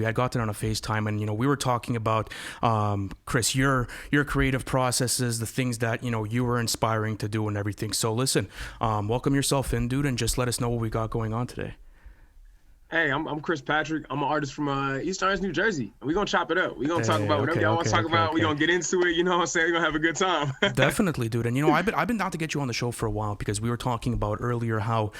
We had gotten on a FaceTime, and we were talking about Chris, your creative processes, the things that you were inspiring to do and everything. So listen, welcome yourself in, dude, and just let us know what we got going on today. Hey, I'm Chris Patrick. I'm an artist from East Orange, New Jersey. We're going to chop it up. We're going to talk about whatever y'all want to talk about. We're going to get into it. You know what I'm saying? We're going to have a good time. Definitely, dude. And, I've been down to get you on the show for a while because we were talking about earlier how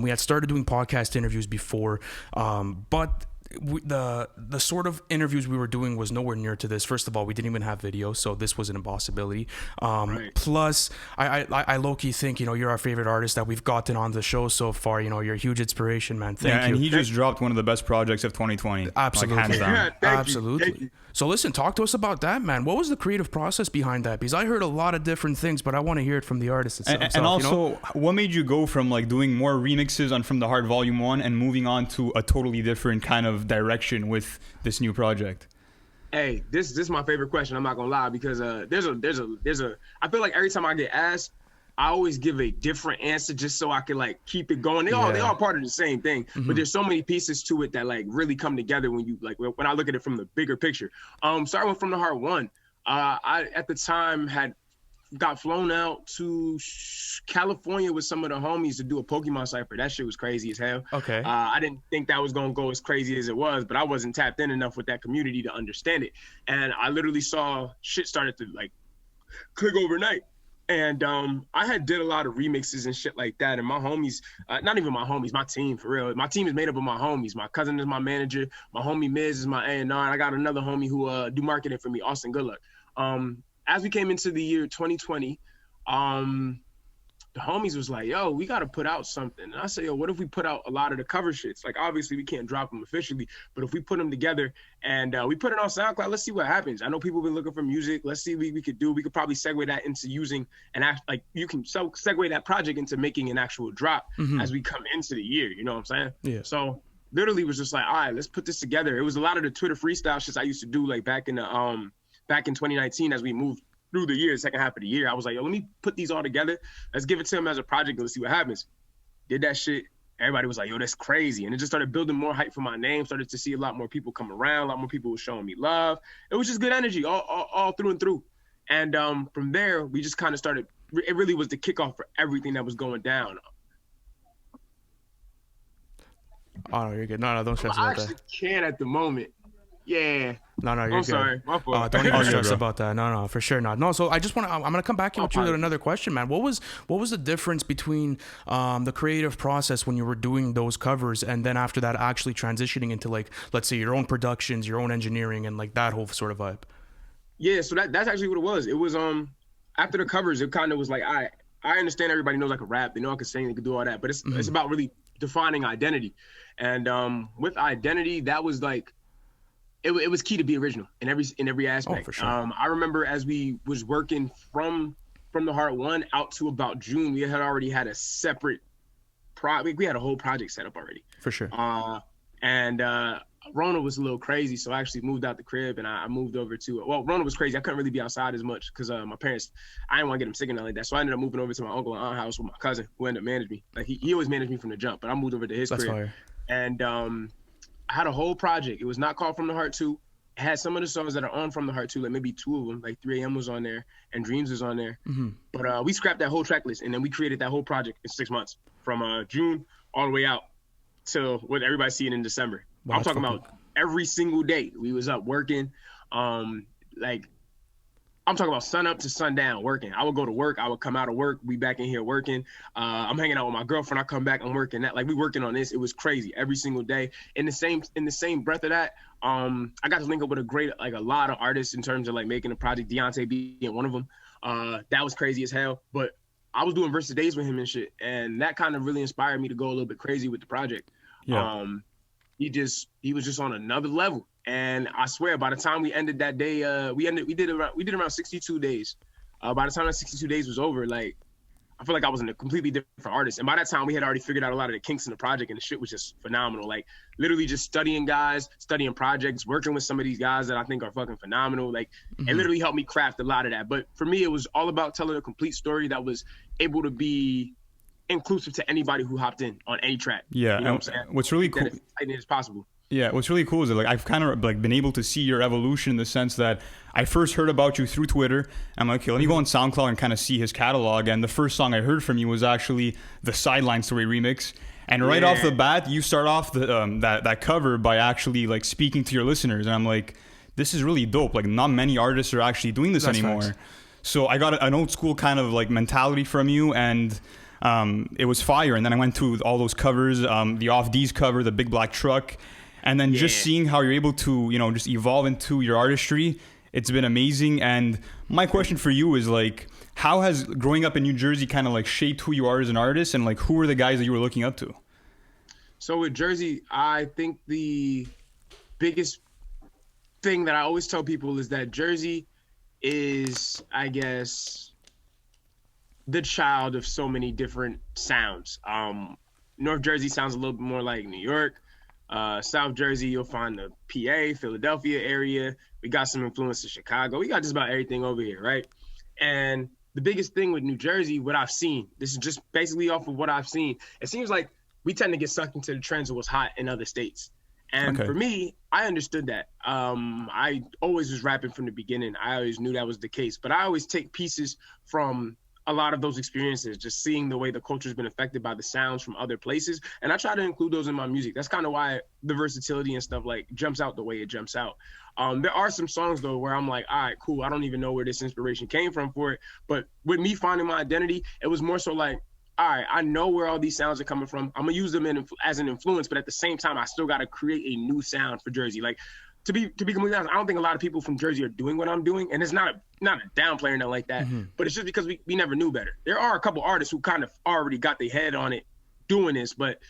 we had started doing podcast interviews before, but the sort of interviews we were doing was nowhere near to this. First of all, we didn't even have video, so this was an impossibility. Right. Plus, I low-key think you're our favorite artist that we've gotten on the show so far. You're a huge inspiration, man. Thank you. And he just dropped one of the best projects of 2020. Absolutely, hands down. Yeah, absolutely. Thank you. So listen, talk to us about that, man. What was the creative process behind that? Because I heard a lot of different things, but I want to hear it from the artist itself. And also, what made you go from doing more remixes on From The Heart Vol.1 and moving on to a totally different kind of direction with this new project? Hey, this is my favorite question. I'm not gonna lie, because there's a. I feel like every time I get asked, I always give a different answer just so I can keep it going. They all part of the same thing, but there's so many pieces to it that really come together when you when I look at it from the bigger picture. Starting with From The Heart 1, I at the time got flown out to California with some of the homies to do a Pokemon cipher. That shit was crazy as hell. Okay. I didn't think that was gonna go as crazy as it was, but I wasn't tapped in enough with that community to understand it. And I literally saw shit started to click overnight. And I had did a lot of remixes and shit like that. And my homies, not even my homies, my team, for real. My team is made up of my homies. My cousin is my manager. My homie Miz is my A&R. And I got another homie who do marketing for me, Austin Goodluck. As we came into the year 2020, the homies was like, yo, we got to put out something. And I said, yo, what if we put out a lot of the cover shits? Obviously, we can't drop them officially, but if we put them together and we put it on SoundCloud, let's see what happens. I know people have been looking for music. Let's see what we could do. We could probably segue that into using you can segue that project into making an actual drop as we come into the year. You know what I'm saying? Yeah. So literally was just like, all right, let's put this together. It was a lot of the Twitter freestyle shits I used to do back in 2019 as we moved through the year, second half of the year. I was like, yo, let me put these all together. Let's give it to him as a project and let's see what happens. Did that shit. Everybody was like, yo, that's crazy. And it just started building more hype for my name, started to see a lot more people come around, a lot more people were showing me love. It was just good energy all through and through. And from there, we just kind of started, it really was the kickoff for everything that was going down. Oh, no, you're good. No, don't stress about that. I actually can't at the moment. Yeah. No, you're good. I'm sorry. My fault. Don't even stress about that. No, for sure not. No, so I just I'm gonna come back with you with another question, man. What was the difference between the creative process when you were doing those covers and then after that actually transitioning into let's say your own productions, your own engineering, and that whole sort of vibe? Yeah, so that's actually what it was. It was after the covers, it kind of was I understand everybody knows I can rap, they know I can sing, they can do all that, but it's about really defining identity. And with identity, that was it was key to be original in every aspect. Oh, for sure. I remember as we was working from the Heart 1 out to about June, we had already had a separate we had a whole project set up already. For sure. And Rona was a little crazy, so I actually moved out the crib and I moved over to Rona was crazy. I couldn't really be outside as much because my parents, I didn't want to get them sick and nothing like that. So I ended up moving over to my uncle and aunt house with my cousin who ended up managing me. He always managed me from the jump, but I moved over to his That's crib. fire. And I had a whole project. It was not called From The Heart 2. It had some of the songs that are on From The Heart 2, maybe two of them, 3 AM was on there and Dreams was on there. But we scrapped that whole track list and then we created that whole project in 6 months from June all the way out till what everybody's seeing in December. Wow, I'm talking about every single day we was up working. I'm talking about sun up to sundown working. I would go to work. I would come out of work. We back in here working. I'm hanging out with my girlfriend. I come back. I'm working. We working on this. It was crazy every single day. In the same breath of that, I got to link up with a lot of artists in terms of making a project. Deontay being one of them. That was crazy as hell. But I was doing versus days with him and shit, and that kind of really inspired me to go a little bit crazy with the project. Yeah. He was just on another level. And I swear, by the time we ended that day, we did around 62 days. By the time that 62 days was over, I feel like I was in a completely different artist. And by that time, we had already figured out a lot of the kinks in the project, and the shit was just phenomenal. Literally just studying guys, studying projects, working with some of these guys that I think are fucking phenomenal. It literally helped me craft a lot of that. But for me, it was all about telling a complete story that was able to be inclusive to anybody who hopped in on any track. Yeah, you know what I'm saying? what's really cool. As tight as possible. Yeah, what's really cool is that like I've kind of like been able to see your evolution in the sense that I first heard about you through Twitter. I'm like, okay, let me go on SoundCloud and kind of see his catalog. And the first song I heard from you was actually the Sideline Story remix. And right off the bat, you start off the that cover by actually like speaking to your listeners. And I'm like, this is really dope. Like not many artists are actually doing this anymore. Facts. So I got an old school kind of like mentality from you, and it was fire. And then I went through all those covers, the Off D's cover, the Big Black Truck. And then just seeing how you're able to, you know, just evolve into your artistry, it's been amazing. And my question for you is like, how has growing up in New Jersey kind of like shaped who you are as an artist, and like who were the guys that you were looking up to? So with Jersey, I think the biggest thing that I always tell people is that Jersey is, I guess, the child of so many different sounds. North Jersey sounds a little bit more like New York. South Jersey, you'll find the PA, Philadelphia area. We got some influence in Chicago. We got just about everything over here, right? And the biggest thing with New Jersey, what I've seen, this is just basically off of what I've seen, it seems like we tend to get sucked into the trends of what's hot in other states. And for me, I understood that. I always was rapping from the beginning. I always knew that was the case. But I always take pieces from a lot of those experiences, just seeing the way the culture's been affected by the sounds from other places. And I try to include those in my music. That's kind of why the versatility and stuff like jumps out the way it jumps out. There are some songs though where I'm like, all right, cool. I don't even know where this inspiration came from for it. But with me finding my identity, it was more so like, all right, I know where all these sounds are coming from. I'm gonna use them as an influence, but at the same time, I still gotta create a new sound for Jersey. Like, to be completely honest, I don't think a lot of people from Jersey are doing what I'm doing, and it's not a downplay or nothing like that. But it's just because we never knew better. There are a couple artists who kind of already got their head on it doing this, but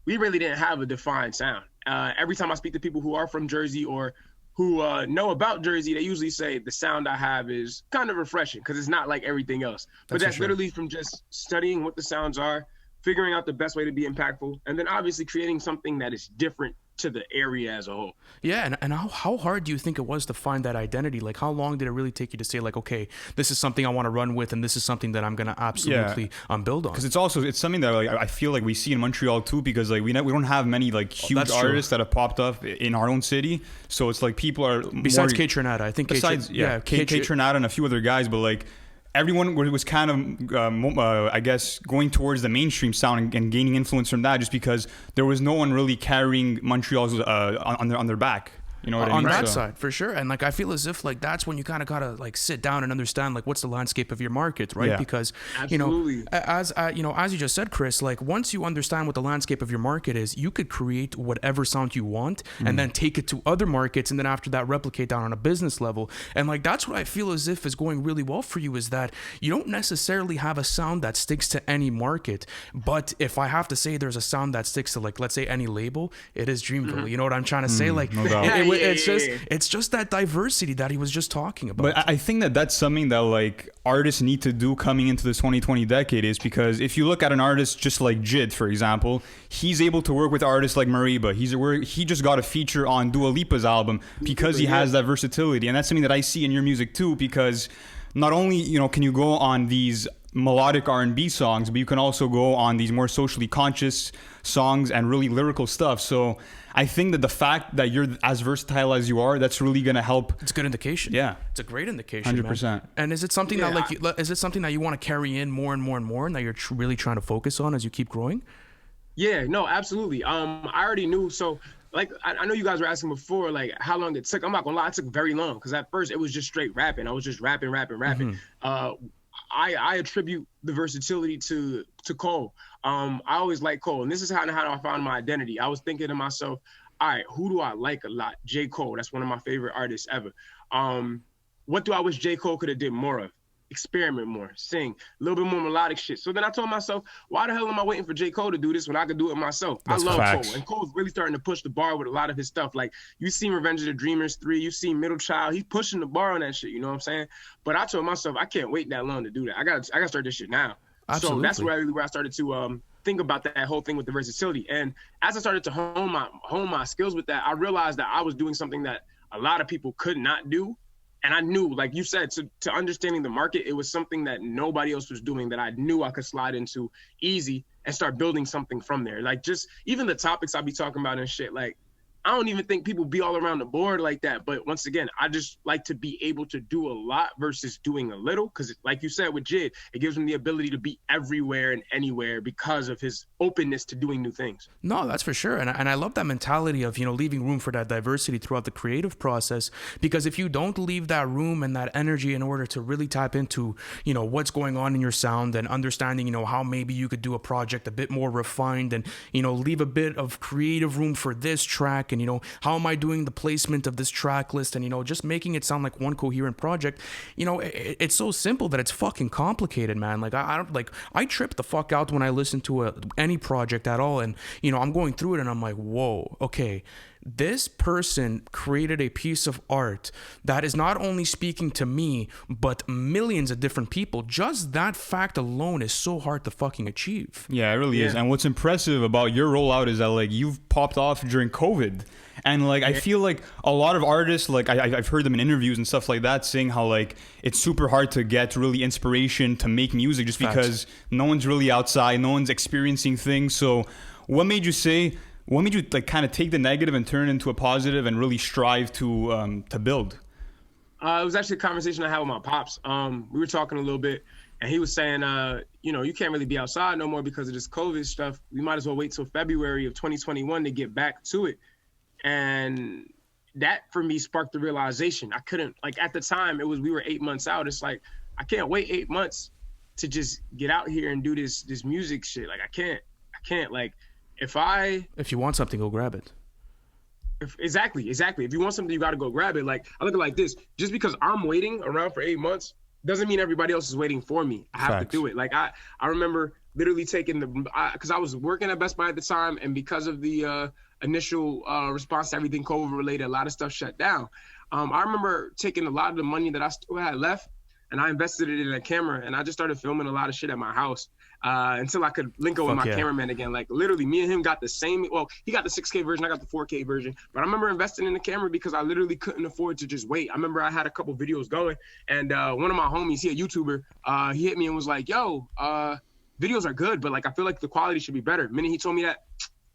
we really didn't have a defined sound. Every time I speak to people who are from Jersey or who know about Jersey, they usually say the sound I have is kind of refreshing because it's not like everything else. But that's literally from just studying what the sounds are, figuring out the best way to be impactful, and then obviously creating something that is different to the area as a whole. Yeah, and how hard do you think it was to find that identity? Like, how long did it really take you to say, like, okay, this is something I want to run with, and this is something that I'm gonna absolutely build on? Because it's something that like I feel like we see in Montreal too, because like we don't have many like huge artists that have popped up in our own city. So it's like people are besides K Trinata, I think. Besides K Trinata and a few other guys, but like everyone was kind of, I guess, going towards the mainstream sound and gaining influence from that, just because there was no one really carrying Montreal's on their back. You know what I mean? On that side, for sure. And like, I feel as if like that's when you kind of gotta like sit down and understand like what's the landscape of your market, right? Because Absolutely. as you just said, Chris, like once you understand what the landscape of your market is, you could create whatever sound you want and then take it to other markets, and then after that replicate that on a business level. And like that's what I feel as if is going really well for you, is that you don't necessarily have a sound that sticks to any market. But if I have to say there's a sound that sticks to, like, let's say any label, it is Dreamville. You know what I'm trying to say? Like no doubt. It's just that diversity that he was just talking about. But I think that's something that like artists need to do coming into this 2020 decade, is because if you look at an artist just like Jid, for example, he's able to work with artists like Mariba. He just got a feature on Dua Lipa's album because he has that versatility. And that's something that I see in your music too, because not only, you know, can you go on these melodic R&B songs, but you can also go on these more socially conscious songs and really lyrical stuff. So I think that the fact that you're as versatile as you are, that's really going to help. It's a good indication. Yeah. It's a great indication, 100%. man. And is it something that like, is it something that you want to carry in more and more and more, and that you're really trying to focus on as you keep growing? Yeah, no, absolutely. I already knew. So like, I know you guys were asking before, like how long it took. I'm not gonna lie, it took very long, because at first it was just straight rapping. I was just rapping. I attribute the versatility to Cole. I always liked Cole, and this is how I found my identity. I was thinking to myself, all right, who do I like a lot? J. Cole, that's one of my favorite artists ever. What do I wish J. Cole could have did more of? Experiment more, sing, a little bit more melodic shit. So then I told myself, why the hell am I waiting for J. Cole to do this when I could do it myself? I love Cole, and Cole's really starting to push the bar with a lot of his stuff. Like, you see Revenge of the Dreamers 3, you see Middle Child, he's pushing the bar on that shit, you know what I'm saying? But I told myself, I can't wait that long to do that. I gotta start this shit now. Absolutely. So that's where I started to think about that whole thing with the versatility. And as I started to hone my skills with that, I realized that I was doing something that a lot of people could not do. And I knew, like you said, to understanding the market, it was something that nobody else was doing, that I knew I could slide into easy and start building something from there. Like, just even the topics I'll be talking about and shit, like, I don't even think people be all around the board like that. But once again, I just like to be able to do a lot versus doing a little. Because like you said with Jid, it gives him the ability to be everywhere and anywhere because of his openness to doing new things. No, that's for sure. And I love that mentality of, leaving room for that diversity throughout the creative process. Because if you don't leave that room and that energy in order to really tap into, what's going on in your sound and understanding, how maybe you could do a project a bit more refined and, leave a bit of creative room for this track and, how am I doing the placement of this track list and, just making it sound like one coherent project, it's so simple that it's fucking complicated, man. Like I don't I trip the fuck out when I listen to any project at all. And, I'm going through it and I'm like, whoa, okay. This person created a piece of art that is not only speaking to me, but millions of different people. Just that fact alone is so hard to fucking achieve. Yeah, it really is. And what's impressive about your rollout is that you've popped off during COVID. And I feel like a lot of artists, I've heard them in interviews and stuff like that, saying how it's super hard to get really inspiration to make music just because no one's really outside, no one's experiencing things. So what made you kind of take the negative and turn it into a positive and really strive to build? It was actually a conversation I had with my pops. We were talking a little bit, and he was saying, you can't really be outside no more because of this COVID stuff. We might as well wait till February of 2021 to get back to it. And that for me sparked the realization. I couldn't, at the time we were 8 months out. It's I can't wait 8 months to just get out here and do this music shit. I can't If you want something, go grab it. Exactly. If you want something, you got to go grab it. I look at it like this: just because I'm waiting around for 8 months doesn't mean everybody else is waiting for me. I have to do it. I remember literally taking because I was working at Best Buy at the time, and because of the initial response to everything COVID related, a lot of stuff shut down. I remember taking a lot of the money that I still had left, and I invested it in a camera, and I just started filming a lot of shit at my house. Until I could link up with my cameraman again. Literally, me and him got the same. Well, he got the 6K version, I got the 4K version. But I remember investing in the camera because I literally couldn't afford to just wait. I remember I had a couple videos going, and one of my homies, he a YouTuber, he hit me and was like, "Yo, videos are good, but I feel like the quality should be better." The minute he told me that,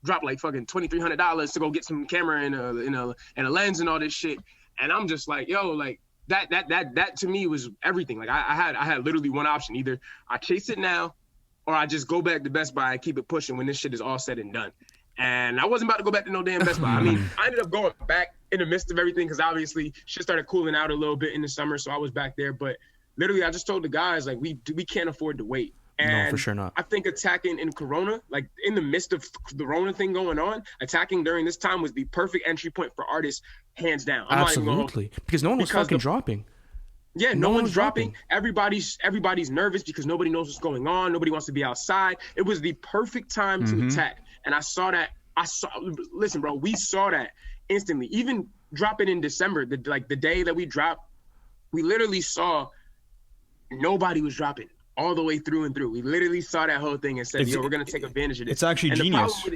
dropped fucking $2,300 to go get some camera and a lens and all this shit. And I'm just yo, that to me was everything. I had literally one option: either I chase it now, or I just go back to Best Buy and keep it pushing when this shit is all said and done. And I wasn't about to go back to no damn Best Buy. I mean, I ended up going back in the midst of everything because obviously shit started cooling out a little bit in the summer, so I was back there. But literally, I just told the guys, we can't afford to wait. And no, for sure not. I think attacking in Corona, in the midst of the Corona thing going on, attacking during this time was the perfect entry point for artists, hands down. Absolutely. Because no one was fucking dropping. Yeah, no one's dropping. Everybody's nervous because nobody knows what's going on. Nobody wants to be outside. It was the perfect time to attack. And I saw that. Listen, bro, we saw that instantly. Even dropping in December, the day that we dropped, we literally saw nobody was dropping all the way through and through. We literally saw that whole thing and said, we're going to take advantage of this. It's actually genius.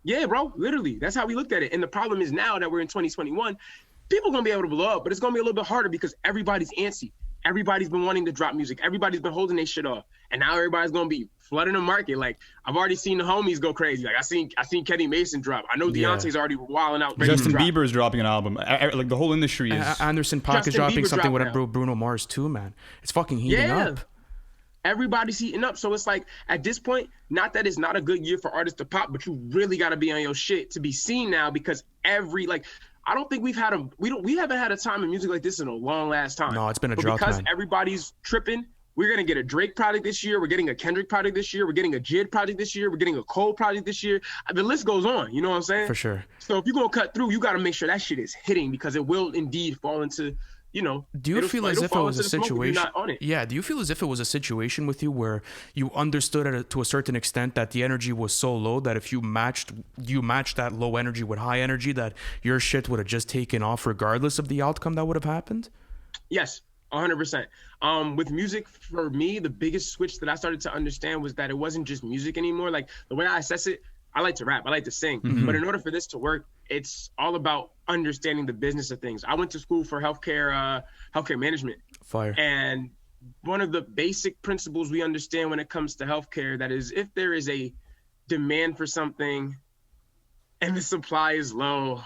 Yeah, bro, literally. That's how we looked at it. And the problem is now that we're in 2021, people are going to be able to blow up, but it's going to be a little bit harder because everybody's antsy. Everybody's been wanting to drop music. Everybody's been holding their shit off. And now everybody's going to be flooding the market. I've already seen the homies go crazy. I seen Kenny Mason drop. I know Beyonce's already wilding out. Justin Bieber's dropping an album. The whole industry is. Anderson .Paak is dropping something with Bruno Mars too, man. It's fucking heating up. Everybody's heating up. So it's at this point, not that it's not a good year for artists to pop, but you really got to be on your shit to be seen now because I don't think we haven't had a time in music like this in a long last time. No, it's been a drought, because man. Everybody's tripping. We're gonna get a Drake project this year. We're getting a Kendrick project this year. We're getting a Jid project this year. We're getting a Cole project this year. The list goes on. You know what I'm saying? For sure. So if you're gonna cut through, you got to make sure that shit is hitting because it will indeed fall into. Do you feel as if it was a situation? Yeah. Do you feel as if it was a situation with you where you understood to a certain extent that the energy was so low that if you matched that low energy with high energy, that your shit would have just taken off regardless of the outcome that would have happened? Yes, 100%. With music, for me, the biggest switch that I started to understand was that it wasn't just music anymore. The way I assess it, I like to rap, I like to sing, but in order for this to work, it's all about understanding the business of things. I went to school for healthcare management. Fire. And one of the basic principles we understand when it comes to healthcare, that is, if there is a demand for something, and the supply is low,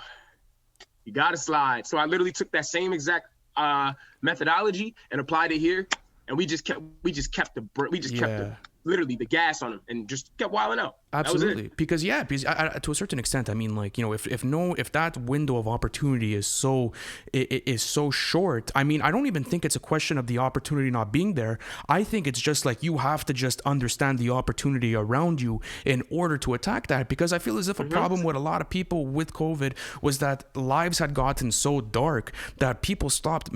you gotta slide. So I literally took that same exact methodology and applied it here, and we just kept the literally the gas on them and just kept wilding out. Absolutely, because to a certain extent, I mean, like, you know, if that window of opportunity is so short, I mean, I don't even think it's a question of the opportunity not being there. I think it's just like you have to just understand the opportunity around you in order to attack that. Because I feel as if a problem with a lot of people with COVID was that lives had gotten so dark that people stopped,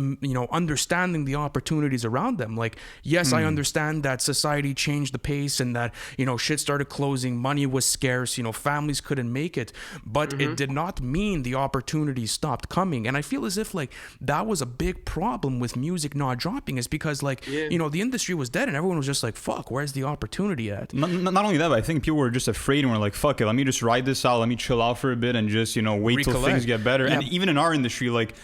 understanding the opportunities around them. Like, yes, I understand that society changed the pace and that, shit started closing. Money was scarce, families couldn't make it, but it did not mean the opportunities stopped coming. And I feel as if like that was a big problem with music not dropping, is because the industry was dead and everyone was just like, fuck, where's the opportunity at? Not only that, but I think people were just afraid and were like, fuck it, let me just ride this out, let me chill out for a bit and just, wait till things get better. And even in our industry, like,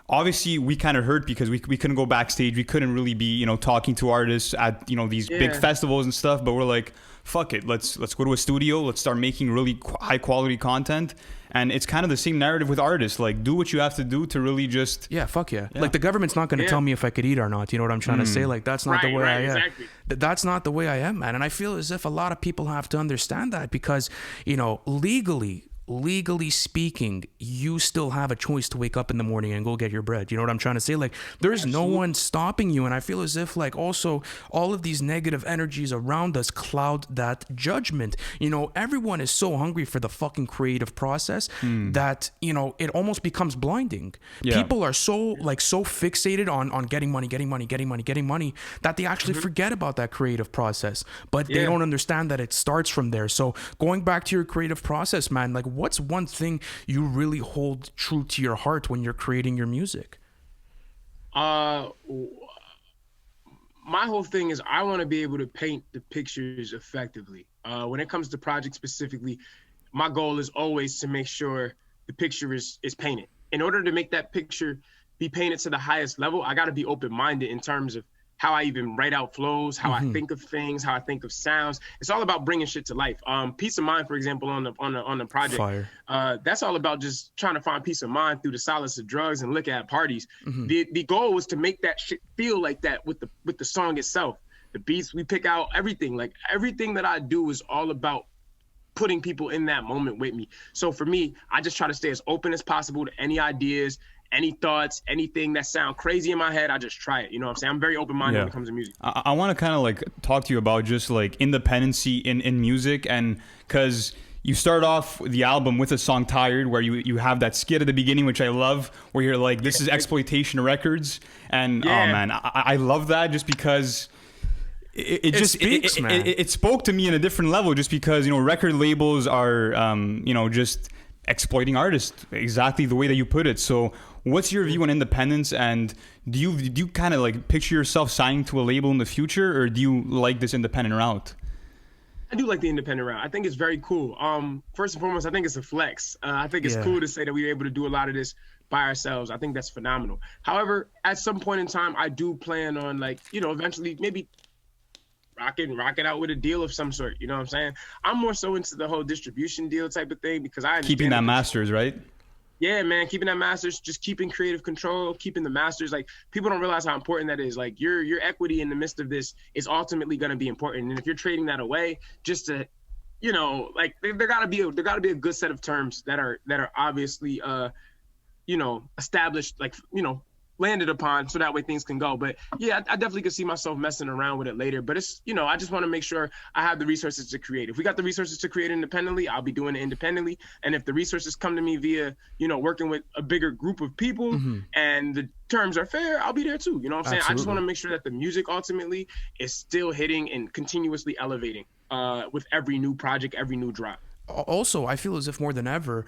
obviously we kind of hurt because we couldn't go backstage, we couldn't really be talking to artists at these big festivals and stuff, but we're like, fuck it, let's go to a studio, let's start making really high quality content. And it's kind of the same narrative with artists, like, do what you have to do to really just fuck yeah. Like, the government's not going to tell me if I could eat or not, you know what I'm trying to say? Like, that's not the way I am. Exactly. That's not the way I am, man. And I feel as if a lot of people have to understand that, because legally speaking, you still have a choice to wake up in the morning and go get your bread. You know what I'm trying to say? Like, there's no one stopping you. And I feel as if, like, also all of these negative energies around us cloud that judgment. Everyone is so hungry for the fucking creative process that, it almost becomes blinding. People are so fixated on getting money that they actually forget about that creative process. But they don't understand that it starts from there. So going back to your creative process, man, like, what's one thing you really hold true to your heart when you're creating your music? My whole thing is I want to be able to paint the pictures effectively. When it comes to projects specifically, my goal is always to make sure the picture is painted. In order to make that picture be painted to the highest level, I got to be open-minded in terms of how I even write out flows, how I think of things, how I think of sounds. It's all about bringing shit to life. Peace of mind, for example, on the project. That's all about just trying to find peace of mind through the solace of drugs and liquor at parties. The goal was to make that shit feel like that with the song itself. The beats we pick out, everything that I do is all about putting people in that moment with me. So for me, I just try to stay as open as possible to any ideas, any thoughts, anything that sound crazy in my head, I just try it. You know what I'm saying? I'm very open-minded when it comes to music. I want to kind of like talk to you about just like independency in music, and because you start off the album with a song Tired, where you have that skit at the beginning, which I love, where you're like, this is exploitation records. And oh man, I love that just because it spoke to me in a different level, just because, record labels are, just exploiting artists exactly the way that you put it. So what's your view on independence, and do you kind of like picture yourself signing to a label in the future, or do you like this independent route? I do like the independent route. I think it's very cool. First and foremost, I think it's a flex. I think it's cool to say that we were able to do a lot of this by ourselves. I think that's phenomenal. However, at some point in time, I do plan on eventually maybe rocking out with a deal of some sort. You know what I'm saying? I'm more so into the whole distribution deal type of thing, because I keeping that masters, right? Yeah, man, keeping that masters, just keeping creative control, keeping the masters. Like, people don't realize how important that is. Like, your equity in the midst of this is ultimately going to be important. And if you're trading that away just to, there gotta be a good set of terms that are obviously, established, landed upon, so that way things can go. But yeah, I definitely could see myself messing around with it later. But it's, I just want to make sure I have the resources to create. If we got the resources to create independently, I'll be doing it independently. And if the resources come to me via, working with a bigger group of people and the terms are fair, I'll be there too. You know what I'm saying? I just want to make sure that the music ultimately is still hitting and continuously elevating with every new project, every new drop. Also, I feel as if more than ever,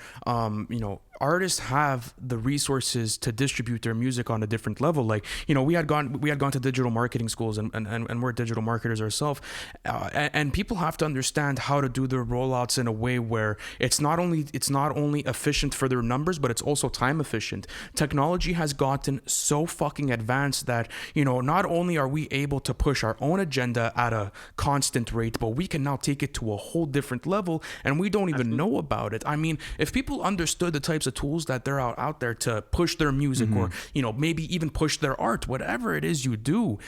artists have the resources to distribute their music on a different level. Like, you know, we had gone to digital marketing schools, and we're digital marketers ourselves, and people have to understand how to do their rollouts in a way where it's not only efficient for their numbers, but it's also time efficient. Technology has gotten so fucking advanced that, you know, not only are we able to push our own agenda at a constant rate, but we can now take it to a whole different level, and we don't even know about it. I mean, if people understood the types of tools that they're out there to push their music, or, you know, maybe even push their art, whatever it is you do,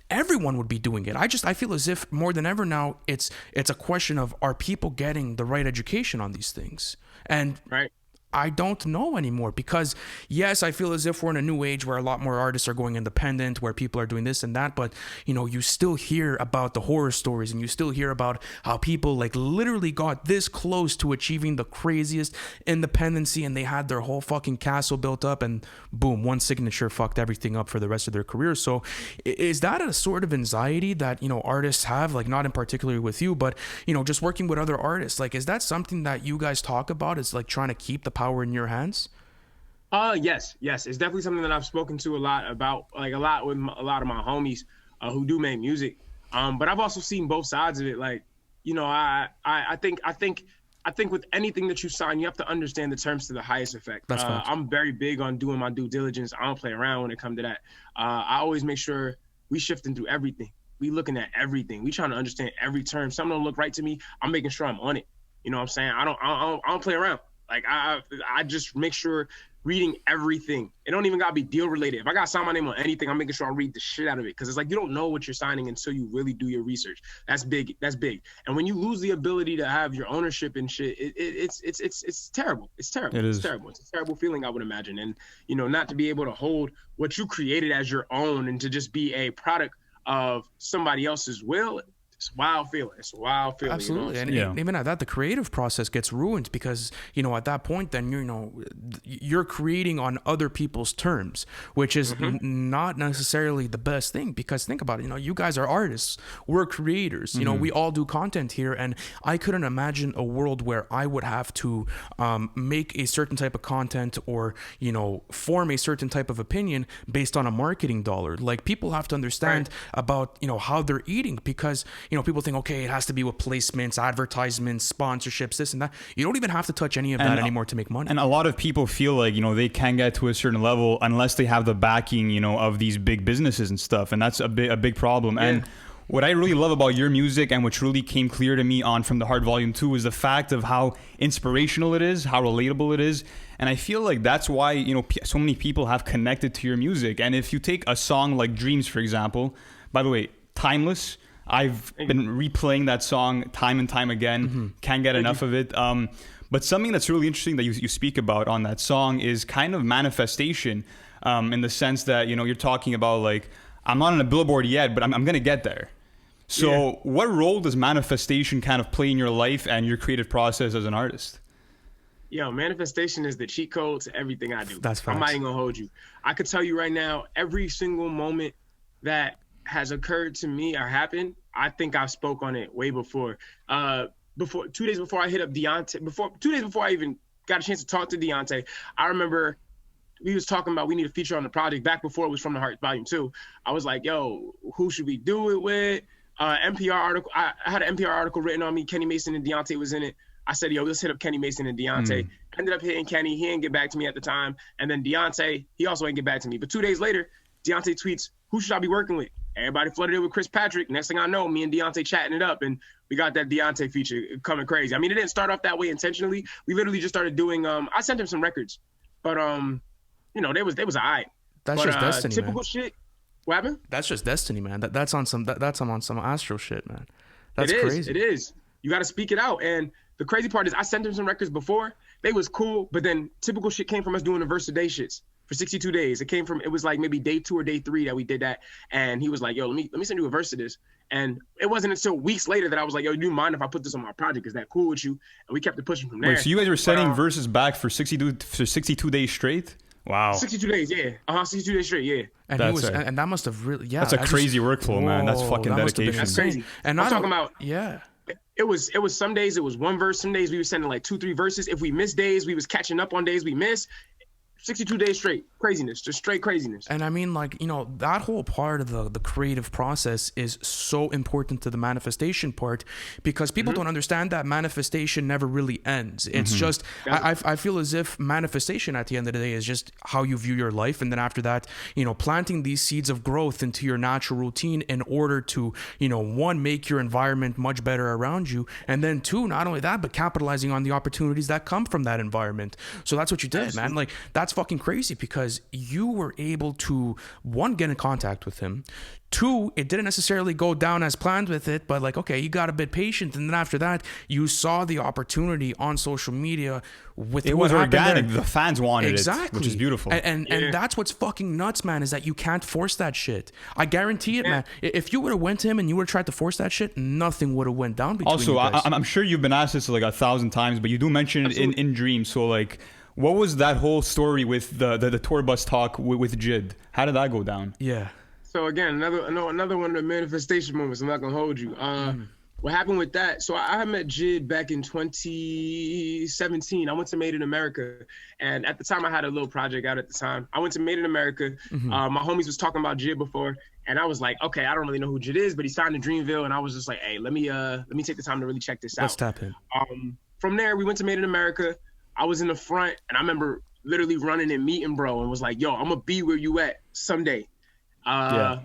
everyone would be doing it. I feel as if more than ever now, it's a question of, are people getting the right education on these things? And right. I don't know anymore, because yes, I feel as if we're in a new age where a lot more artists are going independent, where people are doing this and that, but, you know, you still hear about the horror stories, and you still hear about how people like literally got this close to achieving the craziest independency, and they had their whole fucking castle built up, and boom, one signature fucked everything up for the rest of their career. So is that a sort of anxiety that, you know, artists have, like, not in particular with you, but, you know, just working with other artists? Like, is that something that you guys talk about? Is like trying to keep the power in your hands? Yes. It's definitely something that I've spoken to a lot about, like a lot with a lot of my homies who do make music. But I've also seen both sides of it. Like, you know, I think with anything that you sign, you have to understand the terms to the highest effect. That's right. I'm very big on doing my due diligence. I don't play around when it comes to that. I always make sure we shifting through everything. We looking at everything. We trying to understand every term. Something don't look right to me, I'm making sure I'm on it. You know what I'm saying? I don't play around. Like, I just make sure reading everything. It don't even gotta be deal related. If I gotta sign my name on anything, I'm making sure I read the shit out of it, because it's like, you don't know what you're signing until you really do your research. That's big. And when you lose the ability to have your ownership and shit, it's terrible. It's terrible. It's terrible. It's a terrible feeling, I would imagine. And, you know, not to be able to hold what you created as your own and to just be a product of somebody else's will. It's a wild feeling. Absolutely. You know? And even at that, the creative process gets ruined, because, you know, at that point, then, you know, you're creating on other people's terms, which is not necessarily the best thing. Because think about it, you know, you guys are artists, we're creators, you know, we all do content here. And I couldn't imagine a world where I would have to make a certain type of content, or, you know, form a certain type of opinion based on a marketing dollar. Like, people have to understand about, you know, how they're eating, because, you know, people think, okay, it has to be with placements, advertisements, sponsorships, this and that. You don't even have to touch any of that anymore to make money. And a lot of people feel like, you know, they can't get to a certain level unless they have the backing, you know, of these big businesses and stuff. And that's a big problem. Yeah. And what I really love about your music, and which really came clear to me on From The Heart Vol.2, is the fact of how inspirational it is, how relatable it is. And I feel like that's why, you know, so many people have connected to your music. And if you take a song like Dreams, for example, by the way, timeless. I've been replaying that song time and time again. Can't get enough of it. But something that's really interesting that you speak about on that song is kind of manifestation, in the sense that, you know, you're talking about, like, I'm not on a billboard yet, but I'm going to get there. So what role does manifestation kind of play in your life and your creative process as an artist? Yo, manifestation is the cheat code to everything I do. That's facts. I'm not even gonna hold you. I could tell you right now, every single moment that has occurred to me or happened, I think I've spoke on it way before. 2 days before I hit up Deontay, 2 days before I even got a chance to talk to Deontay, I remember we was talking about we need a feature on the project back before it was From The Heart Vol.2. I was like, yo, who should we do it with? NPR article. I had an NPR article written on me. Kenny Mason and Deontay was in it. I said, yo, let's hit up Kenny Mason and Deontay. Ended up hitting Kenny. He didn't get back to me at the time. And then Deontay, he also didn't get back to me. But 2 days later, Deontay tweets, who should I be working with? Everybody flooded it with Chris Patrick. Next thing I know, me and Deontay chatting it up, and we got that Deontay feature coming crazy. I mean, it didn't start off that way intentionally. We literally just started doing. I sent him some records, but you know, they was all right. That's just destiny, typical man. Shit. What happened? That's just destiny, man. That's on some astro shit, man. That's crazy. It is. You got to speak it out. And the crazy part is, I sent him some records before. They was cool, but then typical shit came from us doing the Versa Day shits for 62 days. It was like maybe day 2 or day 3 that we did that. And he was like, yo, let me send you a verse of this. And it wasn't until weeks later that I was like, yo, do you mind if I put this on my project? Is that cool with you? And we kept it pushing from there. Wait, so you guys were sending verses back for 62 days straight? Wow. 62 days, yeah. 62 days straight, yeah. And and that must have really, That's a crazy workflow, man. That's fucking dedication. That's crazy. And I'm talking about, yeah. it was some days it was one verse, some days we were sending like 2-3 verses. If we missed days, we was catching up on days we missed. 62 days straight craziness, just straight craziness. And I mean, like, you know, that whole part of the creative process is so important to the manifestation part, because people don't understand that manifestation never really ends. It's just, I feel as if manifestation at the end of the day is just how you view your life. And then after that, you know, planting these seeds of growth into your natural routine in order to, you know, one, make your environment much better around you. And then two, not only that, but capitalizing on the opportunities that come from that environment. So that's what you did, man. Like, that's fucking crazy, because you were able to, one, get in contact with him. Two, it didn't necessarily go down as planned with it, but like, okay, you got a bit patient, and then after that, you saw the opportunity on social media with it what was organic. there. The fans wanted Exactly. it, which is beautiful. And that's what's fucking nuts, man, is that you can't force that shit. I guarantee it, man. If you would have went to him and you would have tried to force that shit, nothing would have went down between Also, you guys. I'm sure you've been asked this like 1,000 times, but you do mention it in dreams. So like, what was that whole story with the tour bus talk with Jid? How did that go down? Yeah. So again, another one of the manifestation moments. I'm not gonna hold you. What happened with that? So I had met Jid back in 2017. I went to Made in America, and at the time I had a little project out at the time. I went to Made in America. My homies was talking about Jid before, and I was like, okay, I don't really know who Jid is, but he signed to Dreamville, and I was just like, hey, let me take the time to really check this out. Let's tap in. From there, we went to Made in America. I was in the front, and I remember literally running and meeting bro, and was like, yo, I'm gonna be where you at someday. 2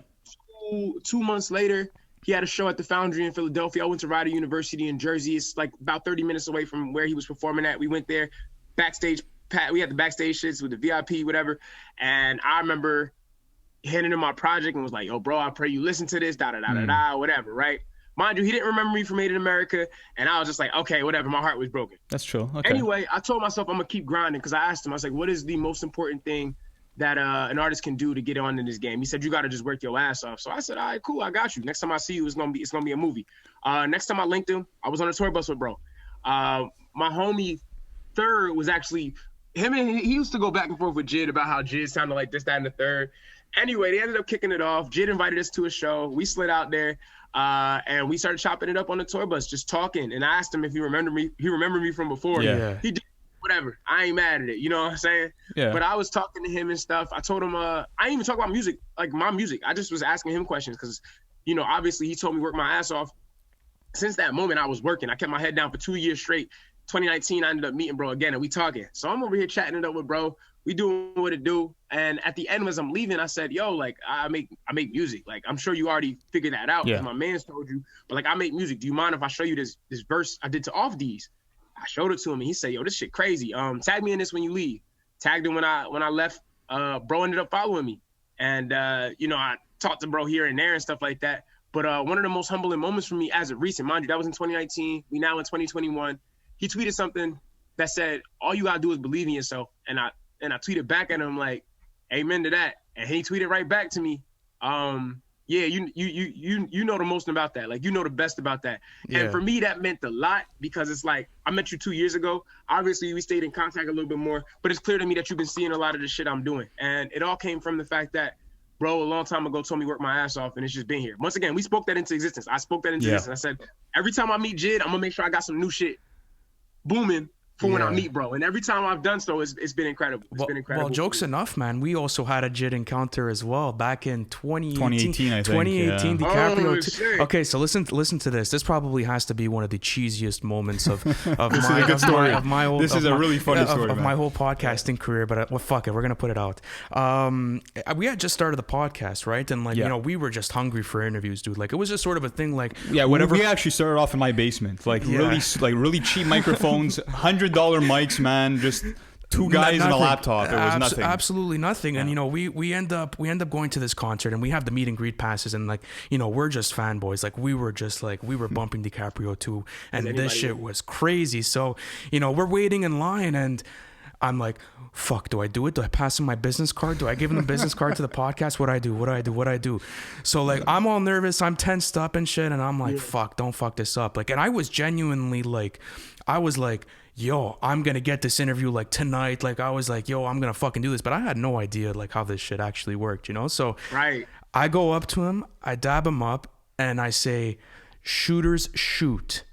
months later, he had a show at the Foundry in Philadelphia. I went to Rider University in Jersey. It's like about 30 minutes away from where he was performing at. We went there, backstage. We had the backstage shits with the VIP, whatever. And I remember handing him my project and was like, yo, bro, I pray you listen to this, da-da-da-da-da, whatever, right? Mind you, he didn't remember me from Made in America, and I was just like, okay, whatever, my heart was broken. That's true. Okay. Anyway, I told myself I'm going to keep grinding, because I asked him, I was like, what is the most important thing that an artist can do to get on in this game? He said, you got to just work your ass off. So I said, all right, cool, I got you. Next time I see you, it's gonna be a movie. Next time I linked him, I was on a tour bus with bro. My homie Third was actually him, and he used to go back and forth with Jid about how Jid sounded like this, that, and the third. Anyway, they ended up kicking it off. Jid invited us to a show. We slid out there, and we started chopping it up on the tour bus, just talking. And I asked him if he remembered me. He remembered me from before. Yeah. He did. Whatever. I ain't mad at it. You know what I'm saying? Yeah. But I was talking to him and stuff. I told him, I didn't even talk about music, like my music. I just was asking him questions because, you know, obviously he told me work my ass off. Since that moment, I was working. I kept my head down for 2 years straight. 2019, I ended up meeting bro again, and we talking. So I'm over here chatting it up with bro. We doing what it do. And at the end, as I'm leaving, I said, yo, like, I make music. Like, I'm sure you already figured that out. Yeah. My man's told you. But, like, I make music. Do you mind if I show you this verse I did to Off These? I showed it to him, and he said, yo, this shit crazy. Tag me in this when you leave. Tagged him when I left. Bro ended up following me. And, you know, I talked to bro here and there and stuff like that. But one of the most humbling moments for me as of recent, mind you, that was in 2019. We now in 2021. He tweeted something that said, all you got to do is believe in yourself. And I tweeted back at him like, amen to that. And he tweeted right back to me, yeah, you know the most about that. Like, you know the best about that. Yeah. And for me, that meant a lot because it's like, I met you 2 years ago. Obviously, we stayed in contact a little bit more, but it's clear to me that you've been seeing a lot of the shit I'm doing. And it all came from the fact that, bro, a long time ago told me work my ass off, and it's just been here. Once again, we spoke that into existence. I spoke that into existence. I said, every time I meet Jid, I'm going to make sure I got some new shit booming for when I meet bro. And every time I've done so, it's been incredible. It's been incredible. Well, jokes enough, man. We also had a Jid encounter as well back in 2018, I think. 2018, Yeah. DiCaprio. Oh, shit. Okay, so listen to this. This probably has to be one of the cheesiest moments of This is a good story. This is a really funny story, of man. my whole podcasting career. But well, fuck it, we're gonna put it out. We had just started the podcast, right? And like you know, we were just hungry for interviews, dude. Like it was just sort of a thing. Like whatever. We actually started off in my basement, like really cheap microphones, $100 mics, man. Just two guys and a laptop. It was nothing. Absolutely nothing. And you know, we end up going to this concert, and we have the meet and greet passes, and like, you know, we're just fanboys. Like we were bumping DiCaprio too, and this shit was crazy. So, you know, we're waiting in line, and I'm like, fuck, do I do it? Do I pass him my business card? Do I give him the business card to the podcast? What do I do? So like, I'm all nervous. I'm tensed up and shit. And I'm like, fuck, don't fuck this up. Like, and I was genuinely like, yo, I'm going to get this interview like tonight. Like I was like, yo, I'm going to fucking do this. But I had no idea like how this shit actually worked, you know? So I go up to him, I dab him up, and I say, shooters shoot.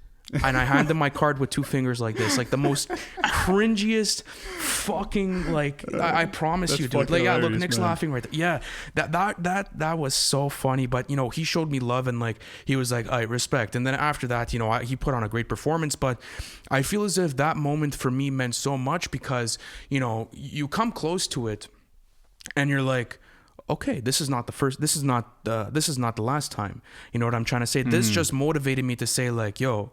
and I hand him my card with 2 fingers like this, like the most cringiest fucking, like, I promise you, dude. Like, yeah, look, Nick's laughing right there. Yeah, that was so funny. But, you know, he showed me love, and like he was like, I respect. And then after that, you know, he put on a great performance. But I feel as if that moment for me meant so much because, you know, you come close to it and you're like, okay, this is not the last time. You know what I'm trying to say? This just motivated me to say, like, yo,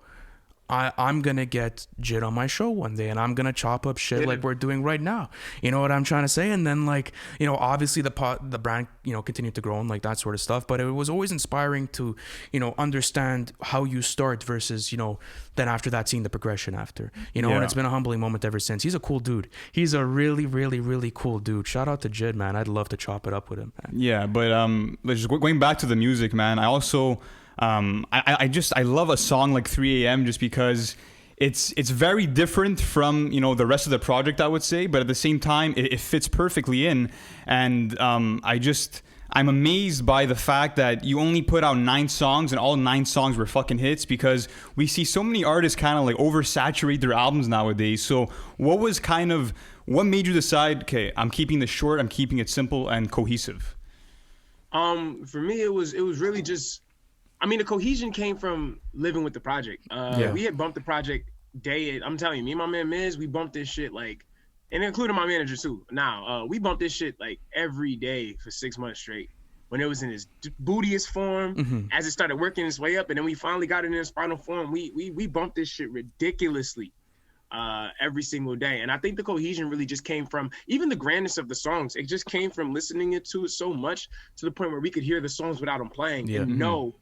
I'm gonna get Jid on my show one day, and I'm gonna chop up shit like we're doing right now. You know what I'm trying to say? And then, like, you know, obviously the brand, you know, continued to grow and like that sort of stuff. But it was always inspiring to, you know, understand how you start versus, you know, then after that seeing the progression after. You know, and it's been a humbling moment ever since. He's a cool dude. He's a really, really, really cool dude. Shout out to Jid, man. I'd love to chop it up with him, man. Yeah, but just going back to the music, man. I also. I love a song like 3 a.m. just because it's very different from, you know, the rest of the project, I would say, but at the same time it fits perfectly in. And I'm amazed by the fact that you only put out 9 songs and all 9 songs were fucking hits, because we see so many artists kind of like oversaturate their albums nowadays. So what made you decide, okay, I'm keeping this short, I'm keeping it simple and cohesive? For me, it was really just, I mean, the cohesion came from living with the project. We had bumped the project I'm telling you, me and my man Miz, we bumped this shit like, and including my manager too. Now, we bumped this shit like every day for 6 months straight. When it was in its bootiest form, as it started working its way up, and then we finally got it in its final form, we bumped this shit ridiculously every single day. And I think the cohesion really just came from even the grandness of the songs. It just came from listening to it so much to the point where we could hear the songs without them playing and know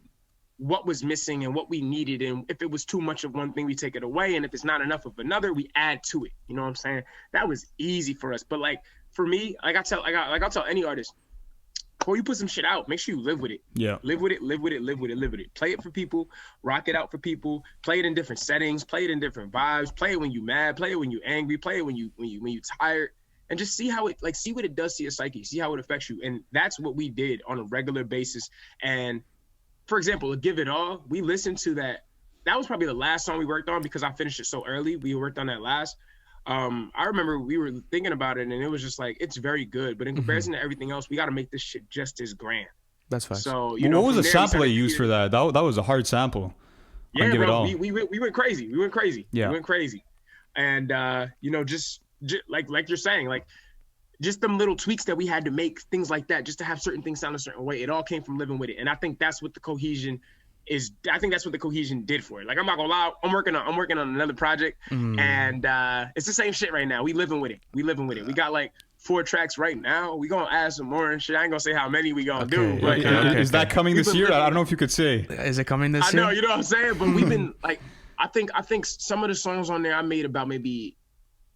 what was missing and what we needed, and if it was too much of one thing, we take it away, and if it's not enough of another, we add to it. You know what I'm saying? That was easy for us. But like for me, I'll tell any artist, before you put some shit out, make sure you live with it. Yeah. Live with it. Play it for people, rock it out for people, play it in different settings, play it in different vibes, play it when you mad, play it when you angry, play it when you tired, and just see how it, like, see what it does to your psyche, see how it affects you. And that's what we did on a regular basis. And for example, Give It All, we listened to that. That was probably the last song we worked on because I finished it so early. We worked on that last. I remember we were thinking about it, and it was just like, it's very good. But in comparison to everything else, we got to make this shit just as grand. That's fine. So, you know, what was the sample they used for that? That was a hard sample. Yeah, bro, we went crazy. We went crazy. Yeah. We went crazy. And, you know, just like you're saying, like, just them little tweaks that we had to make, things like that, just to have certain things sound a certain way. It all came from living with it. And I think that's what the cohesion is. I think that's what the cohesion did for it. Like, I'm not gonna lie, I'm working on another project, and it's the same shit right now. We living with it. We got like 4 tracks right now. We gonna add some more and shit. I ain't gonna say how many we gonna do. But is that coming this year? I don't know if you could say. Is it coming this year? I know, you know what I'm saying? But we've been like, I think some of the songs on there I made about maybe,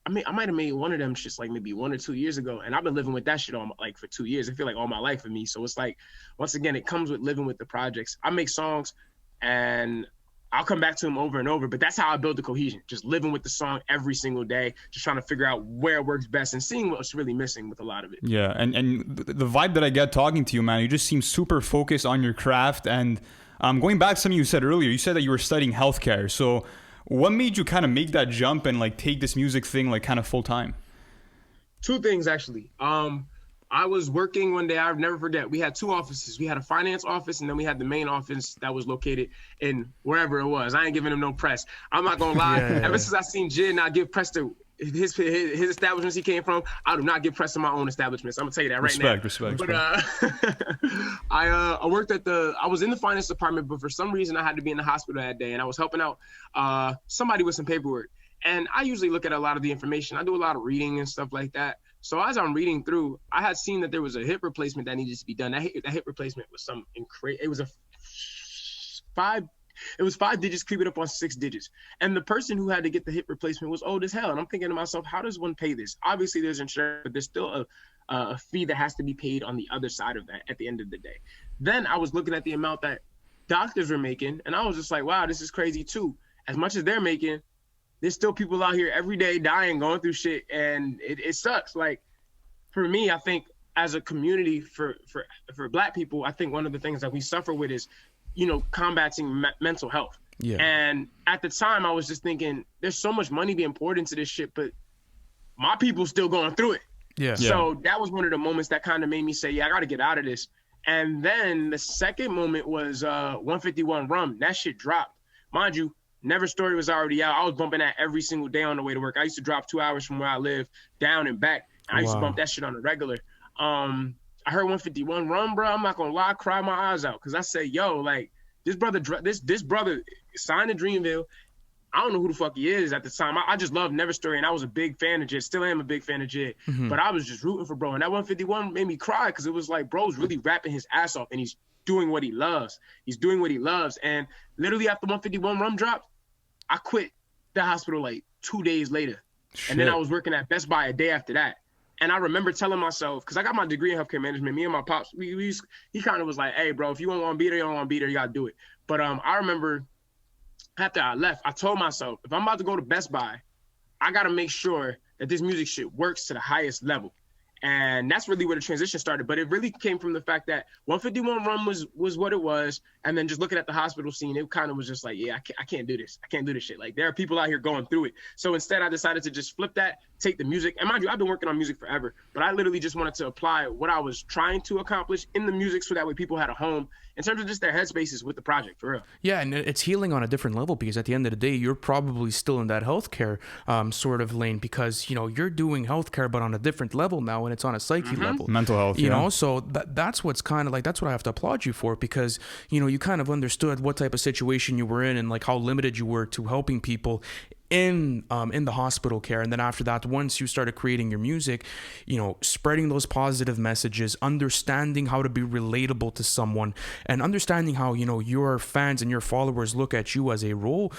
I might have made one of them shits like maybe 1 or 2 years ago, and I've been living with that shit like for 2 years. I feel like all my life for me. So it's like, once again, it comes with living with the projects. I make songs, and I'll come back to them over and over, but that's how I build the cohesion. Just living with the song every single day, just trying to figure out where it works best and seeing what's really missing with a lot of it. Yeah, and the vibe that I get talking to you, man, you just seem super focused on your craft. And going back to something you said earlier, you said that you were studying healthcare. So what made you kind of make that jump and like take this music thing like kind of full time? 2 things actually. I was working one day, I'll never forget. We had 2 offices. We had a finance office, and then we had the main office that was located in wherever it was. I ain't giving him no press. I'm not gonna lie. Ever since I seen Jid not give press to his establishments he came from, I do not give press to my own establishments. I'm gonna tell you that right now. Respect. But I worked I was in the finance department, but for some reason I had to be in the hospital that day, and I was helping out somebody with some paperwork. And I usually look at a lot of the information. I do a lot of reading and stuff like that. So as I'm reading through, I had seen that there was a hip replacement that needed to be done. That hip replacement was it was 5 digits creeping up on 6 digits. And the person who had to get the hip replacement was old as hell. And I'm thinking to myself, how does one pay this? Obviously there's insurance, but there's still a fee that has to be paid on the other side of that at the end of the day. Then I was looking at the amount that doctors were making, and I was just like, wow, this is crazy too. As much as they're making, there's still people out here every day dying, going through shit, and it sucks. Like, for me, I think as a community for Black people, I think one of the things that we suffer with is, you know, combating mental health. Yeah. And at the time, I was just thinking, there's so much money being poured into this shit, but my people still going through it. Yeah. So that was one of the moments that kind of made me say, yeah, I got to get out of this. And then the second moment was 151 Rum. That shit dropped. Mind you, Never Story was already out. I was bumping that every single day on the way to work. I used to drive 2 hours from where I live down and back. I used to bump that shit on the regular. I heard 151 Rum, bro. I'm not gonna lie, cry my eyes out, because I said, yo, like, this brother signed to Dreamville. I don't know who the fuck he is at the time. I just loved Never Story, and I was a big fan of Jit. Still am a big fan of Jit. But I was just rooting for bro. And that 151 made me cry, because it was like, bro's really rapping his ass off, and he's doing what he loves. He's doing what he loves. And literally after 151 Rum dropped, I quit the hospital like 2 days later. Shit. And then I was working at Best Buy a day after that. And I remember telling myself, because I got my degree in healthcare management, me and my pops, he kind of was like, hey, bro, if you don't want to be there, you don't want to be there, you got to do it. But I remember after I left, I told myself, if I'm about to go to Best Buy, I got to make sure that this music shit works to the highest level. And that's really where the transition started. But it really came from the fact that 151 Rum was what it was. And then just looking at the hospital scene, it kind of was just like, yeah, I can't do this. I can't do this shit. Like, there are people out here going through it. So instead, I decided to just flip that, take the music. And mind you, I've been working on music forever. But I literally just wanted to apply what I was trying to accomplish in the music, so that way people had a home in terms of just their headspaces with the project, for real. Yeah, and it's healing on a different level, because at the end of the day, you're probably still in that healthcare sort of lane, because, you know, you're doing healthcare, but on a different level now, and it's on a psyche level. Mental health, you know, so that's what's kind of like, that's what I have to applaud you for, because, you know, you kind of understood what type of situation you were in, and like how limited you were to helping people in the hospital care. And then after that, once you started creating your music, you know, spreading those positive messages, understanding how to be relatable to someone, and understanding how, you know, your fans and your followers look at you as a role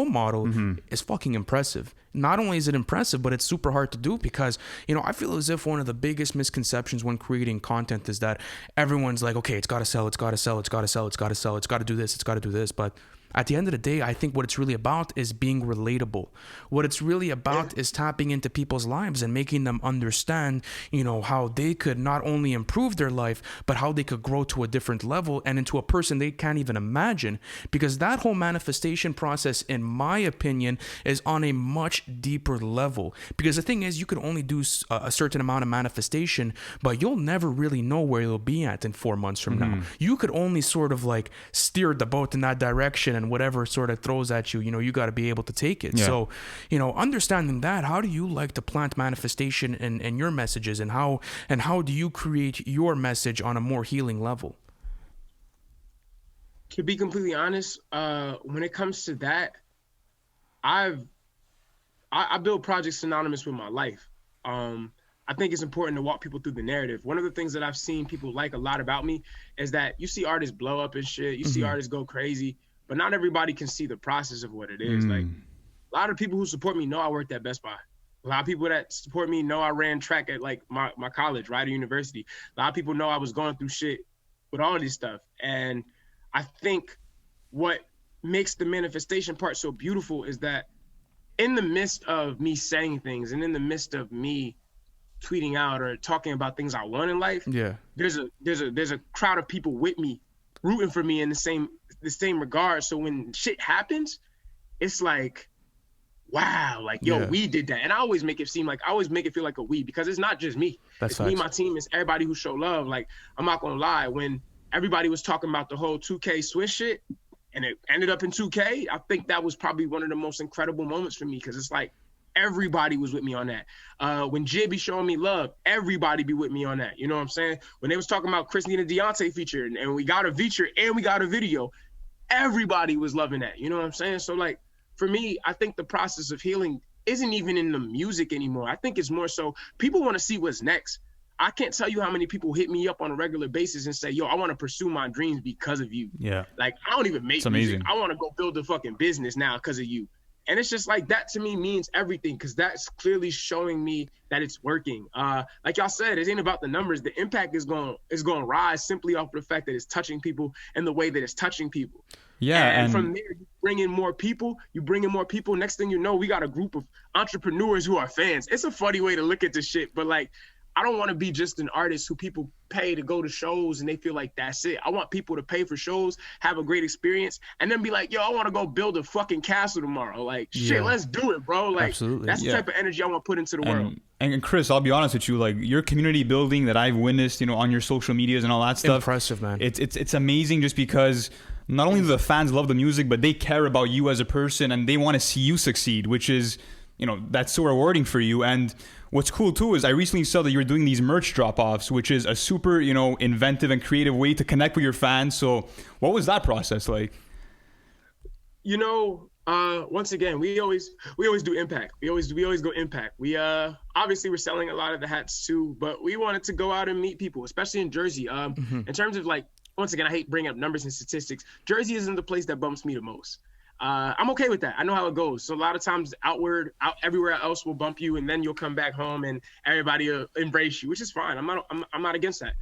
model is fucking impressive. Not only is it impressive, but it's super hard to do, because, you know, I feel as if one of the biggest misconceptions when creating content is that everyone's like, okay, it's got to sell, it's got to sell, it's got to sell, it's got to sell, it's got to do this, it's got to do this. But at the end of the day, I think what it's really about is being relatable. What it's really about is tapping into people's lives and making them understand, you know, how they could not only improve their life, but how they could grow to a different level and into a person they can't even imagine. Because that whole manifestation process, in my opinion, is on a much deeper level. Because the thing is, you could only do a certain amount of manifestation, but you'll never really know where you'll be at in 4 months from now. You could only sort of like steer the boat in that direction, and whatever sort of throws at you, you know, you got to be able to take it. So, you know, understanding that, how do you like to plant manifestation in your messages, and how do you create your message on a more healing level? To be completely honest, when it comes to that, I build projects synonymous with my life. I think it's important to walk people through the narrative. One of the things that I've seen people like a lot about me is that you see artists blow up and shit, you see artists go crazy, but not everybody can see the process of what it is. Like, a lot of people who support me know I worked at Best Buy. A lot of people that support me know I ran track at like my college, Rider University. A lot of people know I was going through shit with all this stuff. And I think what makes the manifestation part so beautiful is that in the midst of me saying things, and in the midst of me tweeting out or talking about things I want in life, there's a crowd of people with me, rooting for me in the same regard. So when shit happens, it's like, wow, like, yo, we did that. And I always make it feel like a we, because it's not just me. It's me, my team, it's everybody who show love. Like, I'm not gonna lie, when everybody was talking about the whole 2K Swish shit, and it ended up in 2K, I think that was probably one of the most incredible moments for me, because it's like, everybody was with me on that. When Jid be showing me love, everybody be with me on that. You know what I'm saying? When they was talking about Christina Deontay feature, and we got a feature and we got a video, everybody was loving that. You know what I'm saying? So like, for me, I think the process of healing isn't even in the music anymore. I think it's more so people want to see what's next. I can't tell you how many people hit me up on a regular basis and say, yo, I want to pursue my dreams because of you. Yeah. Like, I don't even make music. I want to go build a fucking business now because of you. And it's just like, that to me means everything, because that's clearly showing me that it's working. Like y'all said, it ain't about the numbers. The impact is going to rise simply off the fact that it's touching people and the way that it's touching people. Yeah. And from there, you bring in more people. Next thing you know, we got a group of entrepreneurs who are fans. It's a funny way to look at this shit, but like, I don't want to be just an artist who people pay to go to shows and they feel like that's it. I want people to pay for shows, have a great experience, and then be like, yo, I want to go build a fucking castle tomorrow. Like, shit, let's do it, bro. Like, absolutely. That's the type of energy I want to put into the world. And Chris, I'll be honest with you, like your community building that I've witnessed, on your social medias and all that stuff. Impressive, man. It's amazing just because not only do the fans love the music, but they care about you as a person and they want to see you succeed, which is, that's so rewarding for you. And what's cool too is I recently saw that you're doing these merch drop-offs, which is a super, inventive and creative way to connect with your fans. So what was that process like? Once again, we always do impact. We always go impact. We obviously we're selling a lot of the hats too, but we wanted to go out and meet people, especially in Jersey. In terms of like, once again, I hate bringing up numbers and statistics. Jersey isn't the place that bumps me the most. I'm okay with that. I know how it goes. So a lot of times out everywhere else will bump you, and then you'll come back home and everybody will embrace you, which is fine. I'm not against that.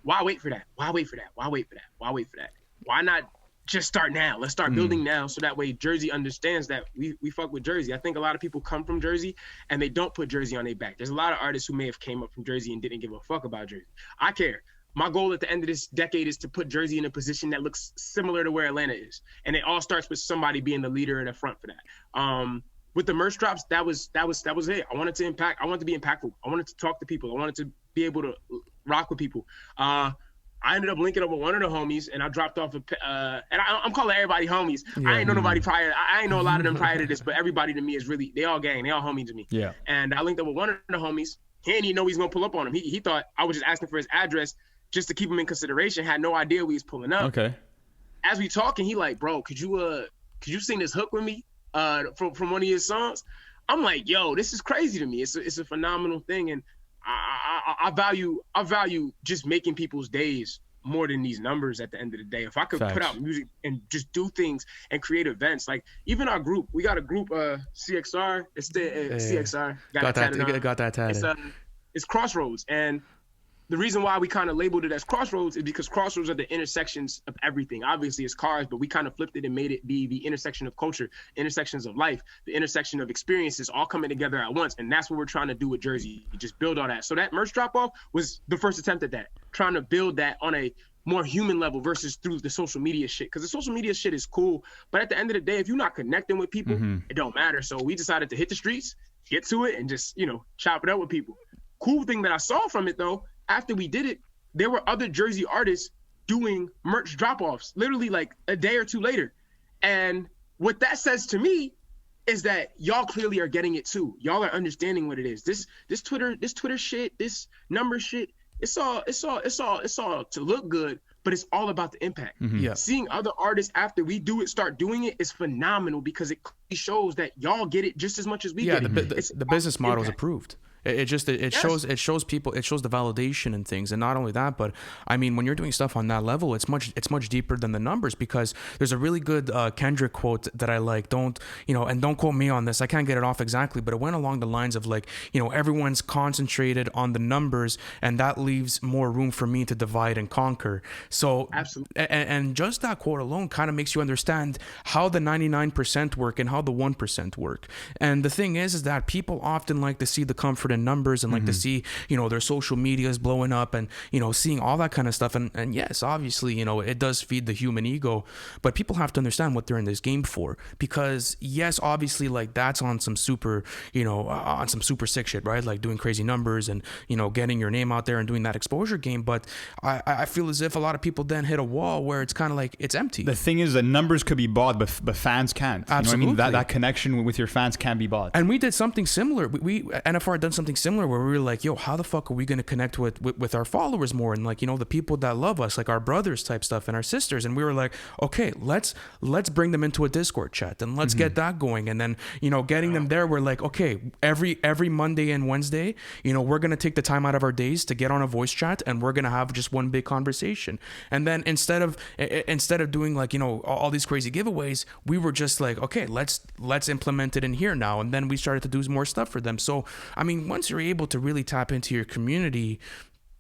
Why wait for that? Why wait for that? Why wait for that? Why wait for that? Why not just start now? Let's start building now, so that way Jersey understands that we fuck with Jersey. I think a lot of people come from Jersey and they don't put Jersey on their back. There's a lot of artists who may have came up from Jersey and didn't give a fuck about Jersey. I care. My goal at the end of this decade is to put Jersey in a position that looks similar to where Atlanta is. And it all starts with somebody being the leader in the front for that. With the merch drops, that was it. I wanted to impact. I wanted to be impactful. I wanted to talk to people. I wanted to be able to rock with people. I ended up linking up with one of the homies, and I dropped off and I'm calling everybody homies. Yeah. I ain't know nobody prior. I ain't know a lot of them prior to this, but everybody to me is really, they all gang. They all homies to me. Yeah. And I linked up with one of the homies. He didn't even know he's going to pull up on him. He thought I was just asking for his address just to keep him in consideration. Had no idea we was pulling up. Okay. As we talking, he like, bro, could you sing this hook with me from one of your songs? I'm like, yo, this is crazy to me. It's a phenomenal thing, and I value just making people's days more than these numbers at the end of the day. If I could put out music and just do things and create events, like even our group, we got a group, CXR. It's the CXR. Got that tatted. It's Crossroads, and the reason why we kind of labeled it as Crossroads is because crossroads are the intersections of everything. Obviously, it's cars, but we kind of flipped it and made it be the intersection of culture, intersections of life, the intersection of experiences all coming together at once. And that's what we're trying to do with Jersey, just build all that. So that merch drop-off was the first attempt at that, trying to build that on a more human level versus through the social media shit. Because the social media shit is cool, but at the end of the day, if you're not connecting with people, it don't matter. So we decided to hit the streets, get to it, and just, chop it up with people. Cool thing that I saw from it, though, after we did it, there were other Jersey artists doing merch drop-offs, literally like a day or two later. And what that says to me is that y'all clearly are getting it too. Y'all are understanding what it is. This Twitter shit, this number shit, it's all to look good, but it's all about the impact. Yeah. Seeing other artists after we do it start doing it is phenomenal, because it shows that y'all get it just as much as we get it. The business model is approved. It shows people, it shows the validation and things. And not only that, but I mean, when you're doing stuff on that level, it's much deeper than the numbers, because there's a really good Kendrick quote that I like. Don't quote me on this, I can't get it off exactly, but it went along the lines of like, everyone's concentrated on the numbers, and that leaves more room for me to divide and conquer. So absolutely. And just that quote alone kind of makes you understand how the 99% work and how the 1% work. And the thing is that people often like to see the comfort in numbers and like to see, their social medias blowing up and, seeing all that kind of stuff. And yes, obviously, it does feed the human ego, but people have to understand what they're in this game for, because yes, obviously, like that's on some super, on some super sick shit, right? Like doing crazy numbers and, getting your name out there and doing that exposure game. But I feel as if a lot of people then hit a wall where it's kind of like it's empty. The thing is that numbers could be bought, but fans can't. Absolutely. You know what I mean? That connection with your fans can be bought. And we did something similar. We NFR done something similar where we were like, yo, how the fuck are we going to connect with our followers more, and like, the people that love us, like our brothers type stuff and our sisters. And we were like, okay, let's bring them into a Discord chat and let's get that going. And then, getting them there, we're like, okay, every Monday and Wednesday, we're going to take the time out of our days to get on a voice chat, and we're going to have just one big conversation. And then instead of doing like, all these crazy giveaways, we were just like, okay, let's implement it in here now. And then we started to do more stuff for them. So, I mean, once you're able to really tap into your community,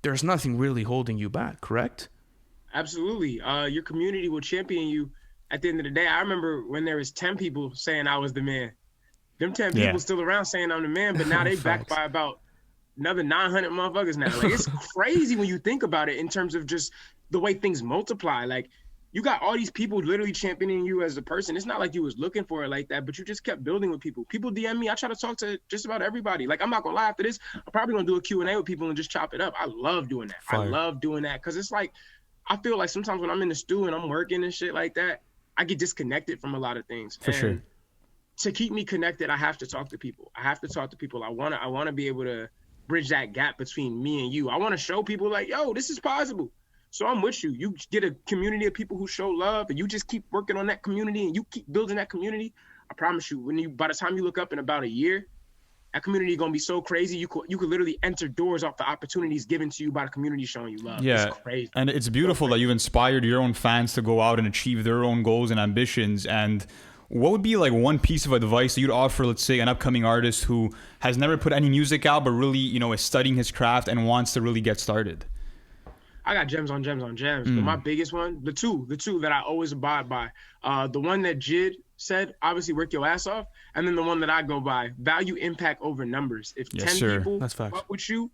there's nothing really holding you back, correct? Absolutely. Your community will champion you at the end of the day. I remember when there was 10 people saying I was the man. Them 10 people still around saying I'm the man, but now they backed by about another 900 motherfuckers now. Like, it's crazy when you think about it in terms of just the way things multiply. Like, you got all these people literally championing you as a person. It's not like you was looking for it like that, but you just kept building with people. People DM me. I try to talk to just about everybody. Like, I'm not gonna lie, after this, I'm probably gonna do a Q&A with people and just chop it up. I love doing that. Fire. I love doing that because it's like, I feel like sometimes when I'm in the stew and I'm working and shit like that, I get disconnected from a lot of things. For sure. To keep me connected, I have to talk to people. I wanna be able to bridge that gap between me and you. I want to show people like, yo, this is possible. So I'm with you. You get a community of people who show love, and you just keep working on that community, and you keep building that community. I promise you, by the time you look up in about a year, that community gonna be so crazy. You could literally enter doors off the opportunities given to you by the community showing you love. Yeah, it's crazy. And it's beautiful that you've inspired your own fans to go out and achieve their own goals and ambitions. And what would be like one piece of advice that you'd offer, let's say, an upcoming artist who has never put any music out, but really, is studying his craft and wants to really get started? I got gems on gems on gems. But my biggest one, the two that I always abide by. The one that Jid said, obviously work your ass off. And then the one that I go by, value impact over numbers. If 10 people fuck with you,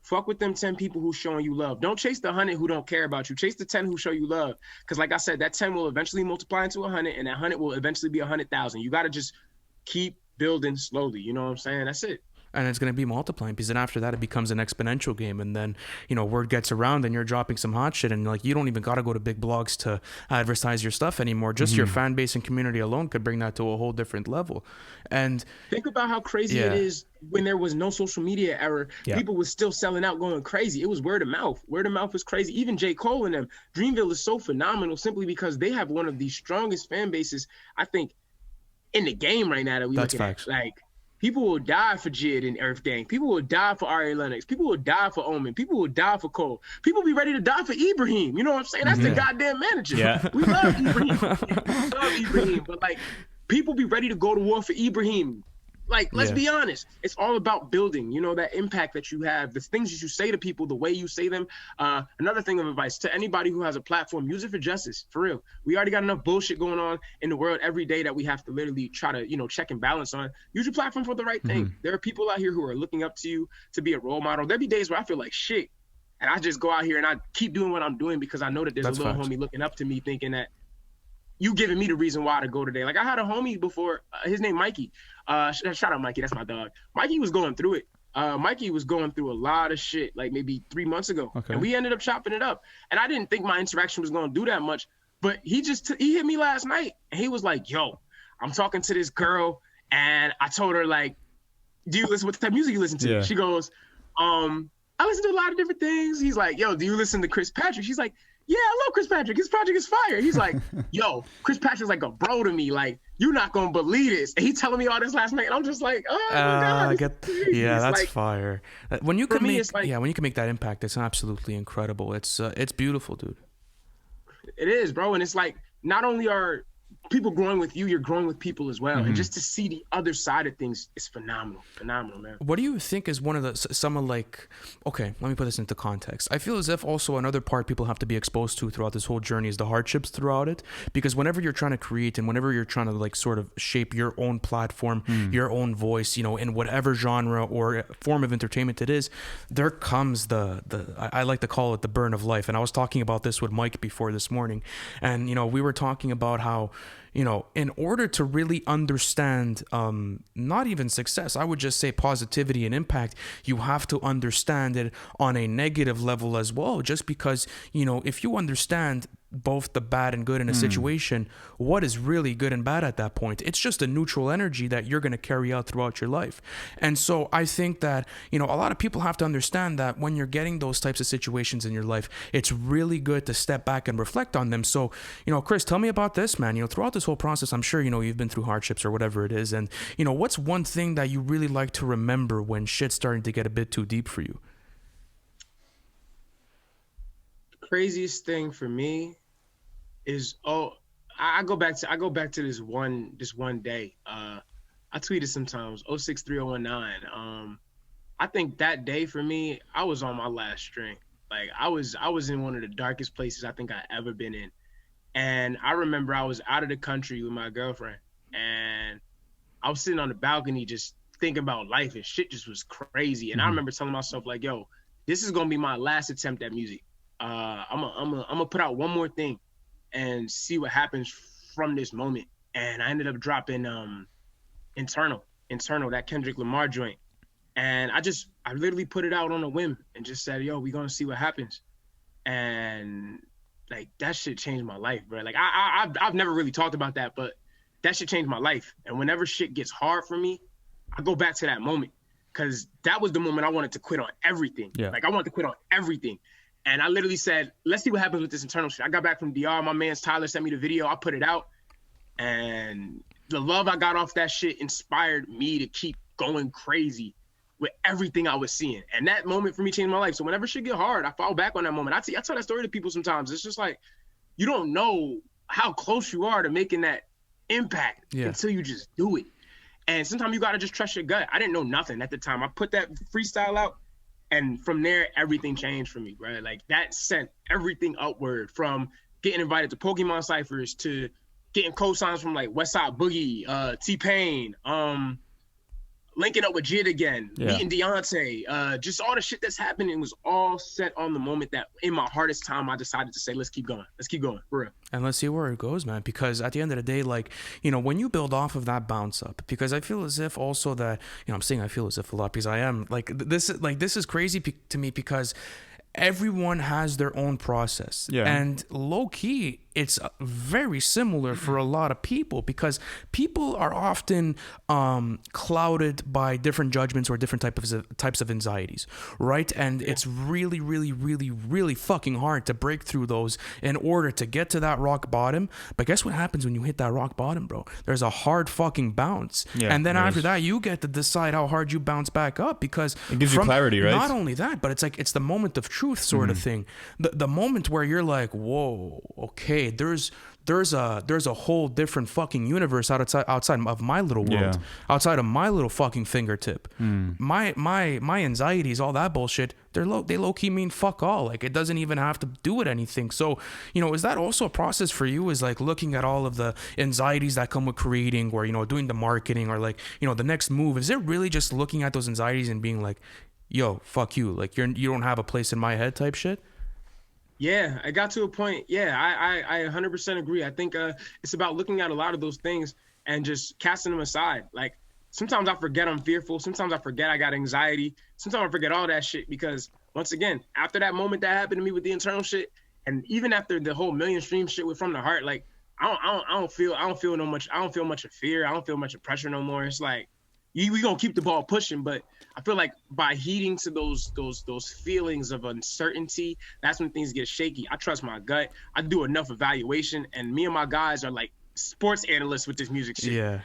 fuck with them 10 people who showing you love. Don't chase the 100 who don't care about you. Chase the 10 who show you love. Because like I said, that 10 will eventually multiply into 100, and that 100 will eventually be 100,000. You got to just keep building slowly. You know what I'm saying? That's it. And it's going to be multiplying, because then after that it becomes an exponential game, and then word gets around and you're dropping some hot shit, and like you don't even got to go to big blogs to advertise your stuff anymore. Just your fan base and community alone could bring that to a whole different level. And think about how crazy it is when there was no social media era. People were still selling out, going crazy. It was word of mouth. Word of mouth was crazy. Even J. Cole and them, Dreamville is so phenomenal simply because they have one of the strongest fan bases, I think, in the game right now that we look at. Like, people will die for Jid and Earth Gang. People will die for Ari Lennox. People will die for Omen. People will die for Cole. People be ready to die for Ibrahim. You know what I'm saying? That's the goddamn manager. Yeah. We love Ibrahim. But like, people be ready to go to war for Ibrahim. Like, let's be honest. It's all about building, that impact that you have, the things that you say to people, the way you say them. Another thing of advice to anybody who has a platform, use it for justice, for real. We already got enough bullshit going on in the world every day that we have to literally try to, check and balance on. Use your platform for the right thing. There are people out here who are looking up to you to be a role model. There'll be days where I feel like shit, and I just go out here and I keep doing what I'm doing because I know that there's a little homie looking up to me thinking that you giving me the reason why to go today. Like, I had a homie before, his name Mikey. Shout out Mikey, that's my dog. Mikey was going through it. Mikey was going through a lot of shit, like maybe 3 months ago. And we ended up chopping it up. And I didn't think my interaction was going to do that much. But he hit me last night. And he was like, yo, I'm talking to this girl. And I told her, like, what type of music you listen to? Yeah. She goes, I listen to a lot of different things. He's like, yo, do you listen to Chris Patrick? She's like, yeah, I love Chris Patrick. His project is fire. He's like, yo, Chris Patrick's like a bro to me. Like, you're not going to believe this. And he telling me all this last night. And I'm just like, oh, my God. That's like, fire. When you can when you can make that impact, it's absolutely incredible. It's beautiful, dude. It is, bro. And it's like, not only are people growing with you, you're growing with people as well. And just to see the other side of things is phenomenal, man. What do you think is one of okay, let me put this into context. I feel as if also another part people have to be exposed to throughout this whole journey is the hardships throughout it, because whenever you're trying to create and whenever you're trying to like sort of shape your own platform, your own voice, in whatever genre or form of entertainment it is, there comes I like to call it the burn of life. And I was talking about this with Mike before this morning, and we were talking about how in order to really understand, not even success, I would just say positivity and impact, you have to understand it on a negative level as well. Just because, if you understand both the bad and good in a situation, what is really good and bad at that point? It's just a neutral energy that you're going to carry out throughout your life. And so I think that, a lot of people have to understand that when you're getting those types of situations in your life, it's really good to step back and reflect on them. So, Chris, tell me about this, man. Throughout this whole process, I'm sure, you've been through hardships or whatever it is. And, what's one thing that you really like to remember when shit's starting to get a bit too deep for you? Craziest thing for me is I go back to this one day. I tweeted sometimes 063019. I think that day for me, I was on my last string. Like, I was in one of the darkest places I think I ever been in. And I remember I was out of the country with my girlfriend, and I was sitting on the balcony just thinking about life, and shit just was crazy. And I remember telling myself like, yo, this is gonna be my last attempt at music. I'm gonna put out one more thing and see what happens from this moment. And I ended up dropping internal, that Kendrick Lamar joint. And I literally put it out on a whim and just said, yo, we gonna see what happens. And like that shit changed my life, bro. Like I've never really talked about that, but that shit changed my life. And whenever shit gets hard for me, I go back to that moment, because that was the moment I wanted to quit on everything. Yeah. Like I wanted to quit on everything. And I literally said, let's see what happens with this internal shit. I got back from DR. My man's Tyler sent me the video. I put it out. And the love I got off that shit inspired me to keep going crazy with everything I was seeing. And that moment for me changed my life. So whenever shit get hard, I fall back on that moment. I tell that story to people sometimes. It's just like, you don't know how close you are to making that impact until you just do it. And sometimes you got to just trust your gut. I didn't know nothing at the time. I put that freestyle out, and from there, everything changed for me, bro. Like that sent everything upward, from getting invited to Pokemon ciphers to getting cosigns from like Westside Boogie, T-Pain, linking up with Jid again, meeting Deontay, just all the shit that's happening was all set on the moment that in my hardest time, I decided to say, let's keep going, for real. And let's see where it goes, man. Because at the end of the day, like, you know, when you build off of that bounce up, because I feel as if also that, you know, I'm saying I feel as if a lot, because I am like, this is crazy to me, because everyone has their own process. Yeah. And low key, it's very similar for a lot of people, because people are often clouded by different judgments or different types of anxieties, right? And it's really, really, really, really fucking hard to break through those in order to get to that rock bottom. But guess what happens when you hit that rock bottom, bro? There's a hard fucking bounce. Yeah, and then after that, you get to decide how hard you bounce back up, because it gives you clarity, right? Not only that, but it's like, it's the moment of truth sort of thing. The moment where you're like, whoa, okay, there's a whole different fucking universe outside of my little world, outside of my little fucking fingertip. My anxieties, all that bullshit, they low key mean fuck all. Like, it doesn't even have to do with anything. So, you know, is that also a process for you? Is like looking at all of the anxieties that come with creating, or, you know, doing the marketing, or like, you know, the next move? Is it really just looking at those anxieties and being like, yo, fuck you, like you don't have a place in my head type shit? Yeah, I got to a point. Yeah, I 100% agree. I think it's about looking at a lot of those things and just casting them aside. Like, sometimes I forget I'm fearful. Sometimes I forget I got anxiety. Sometimes I forget all that shit, because once again, after that moment that happened to me with the internal shit, and even after the whole million stream shit with From The Heart, like I don't feel much of fear. I don't feel much of pressure no more. It's like, we gonna keep the ball pushing, but I feel like by heeding to those feelings of uncertainty, that's when things get shaky. I trust my gut. I do enough evaluation, and me and my guys are like sports analysts with this music shit. Yeah.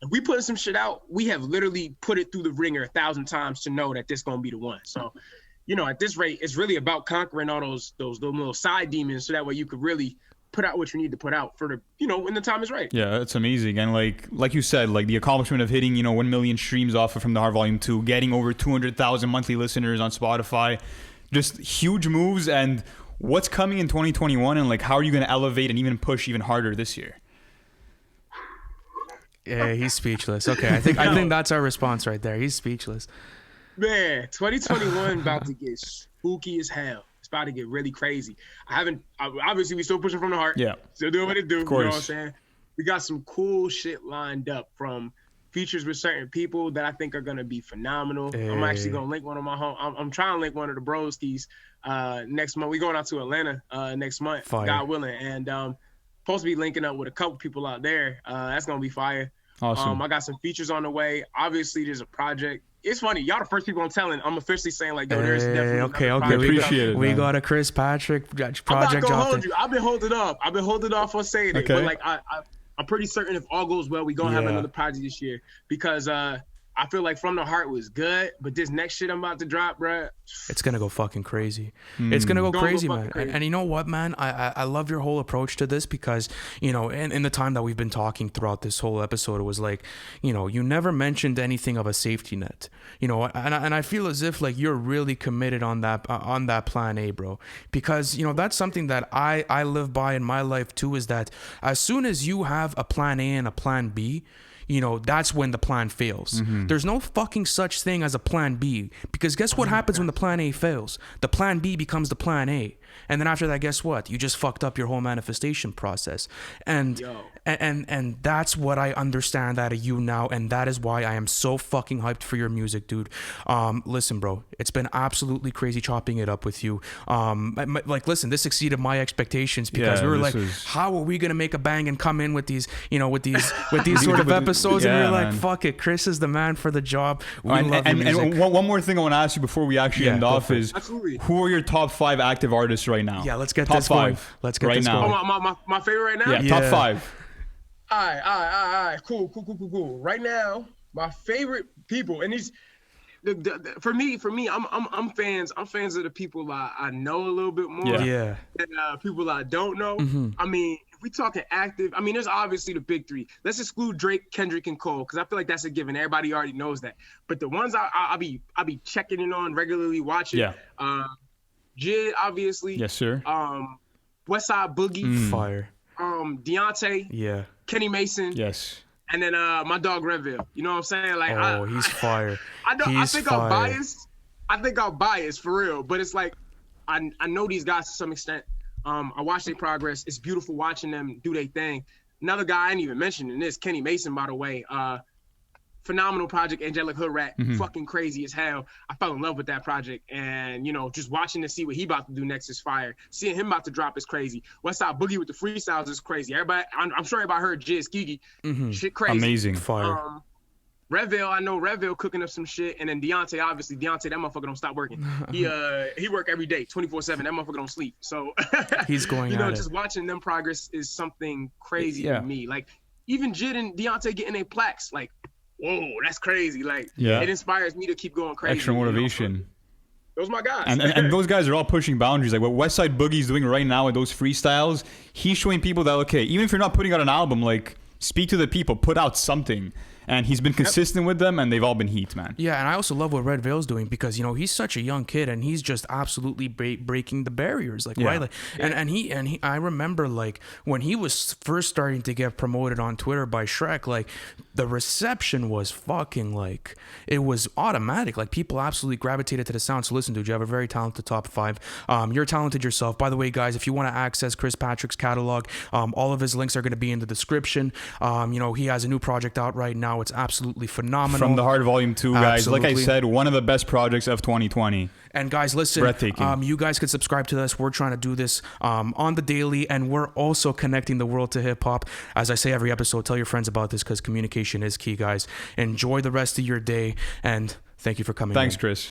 If we put some shit out, we have literally put it through the ringer 1,000 times to know that this gonna be the one. So, you know, at this rate, it's really about conquering all those little side demons, so that way you could really put out what you need to put out for the, you know, when the time is right. Yeah, it's amazing. And like you said, like the accomplishment of hitting, you know, 1 million streams off of From The Heart Vol.2, getting over 200,000 monthly listeners on Spotify, just huge moves. And what's coming in 2021, and like, how are you going to elevate and even push even harder this year? Yeah, he's speechless. Okay, I think that's our response right there. He's speechless. Man, 2021 about to get spooky as hell. About to get really crazy. Obviously we still pushing From The Heart. Yeah. Still doing what it do. You know what I'm saying? We got some cool shit lined up, from features with certain people that I think are gonna be phenomenal. Hey. I'm actually gonna link one of my I'm trying to link one of the broskies next month. We going out to Atlanta next month, fire. God willing. And supposed to be linking up with a couple people out there. That's gonna be fire. Awesome. I got some features on the way. Obviously there's a project. It's funny, y'all the first people I'm telling. I'm officially saying like, yo, there's definitely okay. Appreciate it. We got a Chris Patrick project. I'm not gonna hold you. I've been holding off on saying it, but like I'm pretty certain if all goes well, we gonna have another project this year, because I feel like From The Heart was good, but this next shit I'm about to drop, bruh, it's gonna go fucking crazy. It's gonna go crazy, man. Crazy. And you know what, man? I love your whole approach to this, because, you know, in the time that we've been talking throughout this whole episode, it was like, you know, you never mentioned anything of a safety net, you know, and I feel as if like you're really committed on that plan A, bro, because, you know, that's something that I live by in my life too, is that as soon as you have a plan A and a plan B, you know, that's when the plan fails. There's no fucking such thing as a plan B, because guess what happens when the plan A fails? The plan B becomes the plan A. And then after that, guess what? You just fucked up your whole manifestation process. And and that's what I understand out of you now, and that is why I am so fucking hyped for your music, dude. Listen, bro, it's been absolutely crazy chopping it up with you. Like, listen, this exceeded my expectations, because we were like, how are we gonna make a bang and come in with these, you know, with these sort of episodes? And we were like, fuck it, Chris is the man for the job. We love your music. And one more thing I want to ask you before we actually end off is, who are your top 5 active artists right now? Yeah, let's get top this 5 going. Let's get right this now. going. Oh, my favorite right now? Yeah, top 5. All right. Cool. Right now, my favorite people, and these, for me, I'm fans of the people I know a little bit more than people I don't know. I mean, if we talking active, I mean, there's obviously the big 3. Let's exclude Drake, Kendrick, and Cole, because I feel like that's a given. Everybody already knows that. But the ones I'll be checking in on regularly, watching. Jid, obviously. Yes, sir. Westside Boogie. Fire. Deontay. Yeah. Kenny Mason. Yes. And then my dog Redville. You know what I'm saying? Like, he's fire. I think I'm biased. I think I'm biased for real. But it's like, I know these guys to some extent. I watch their progress. It's beautiful watching them do their thing. Another guy I didn't even mention in this, Kenny Mason, by the way. Phenomenal project, Angelic Hood Rat, fucking crazy as hell. I fell in love with that project, and you know, just watching to see what he about to do next is fire. Seeing him about to drop is crazy. Westside Boogie with the freestyles is crazy. Everybody, I'm sure everybody heard Jizz Kiki. Shit crazy. Amazing. Fire. Redville, I know Redville cooking up some shit, and then Deontay, obviously, that motherfucker don't stop working. He work every day, 24/7. That motherfucker don't sleep. So he's going. You know, just watching them progress is something crazy to me. Like even Jid and Deontay getting their plaques, like. Whoa, that's crazy. Like, it inspires me to keep going crazy. Extra motivation. You know? Those are my guys. And those guys are all pushing boundaries. Like what Westside Boogie's doing right now with those freestyles, he's showing people that, okay, even if you're not putting out an album, like, speak to the people, put out something. And he's been consistent with them, and they've all been heat, man. Yeah, and I also love what Red Veil's doing, because, you know, he's such a young kid, and he's just absolutely breaking the barriers, like, right? Like, and he, I remember, like, when he was first starting to get promoted on Twitter by Shrek, like, the reception was fucking, like, it was automatic. Like, people absolutely gravitated to the sound. So listen, dude, you have a very talented top 5. You're talented yourself. By the way, guys, if you want to access Chris Patrick's catalog, all of his links are going to be in the description. You know, he has a new project out right now. It's absolutely phenomenal. From the Heart Vol.2, guys. Absolutely. Like I said, one of the best projects of 2020. And guys, listen, breathtaking. You guys could subscribe to this. We're trying to do this on the daily, and we're also connecting the world to hip hop. As I say every episode, tell your friends about this, because communication is key, guys. Enjoy the rest of your day, and thank you for coming. Thanks, Chris.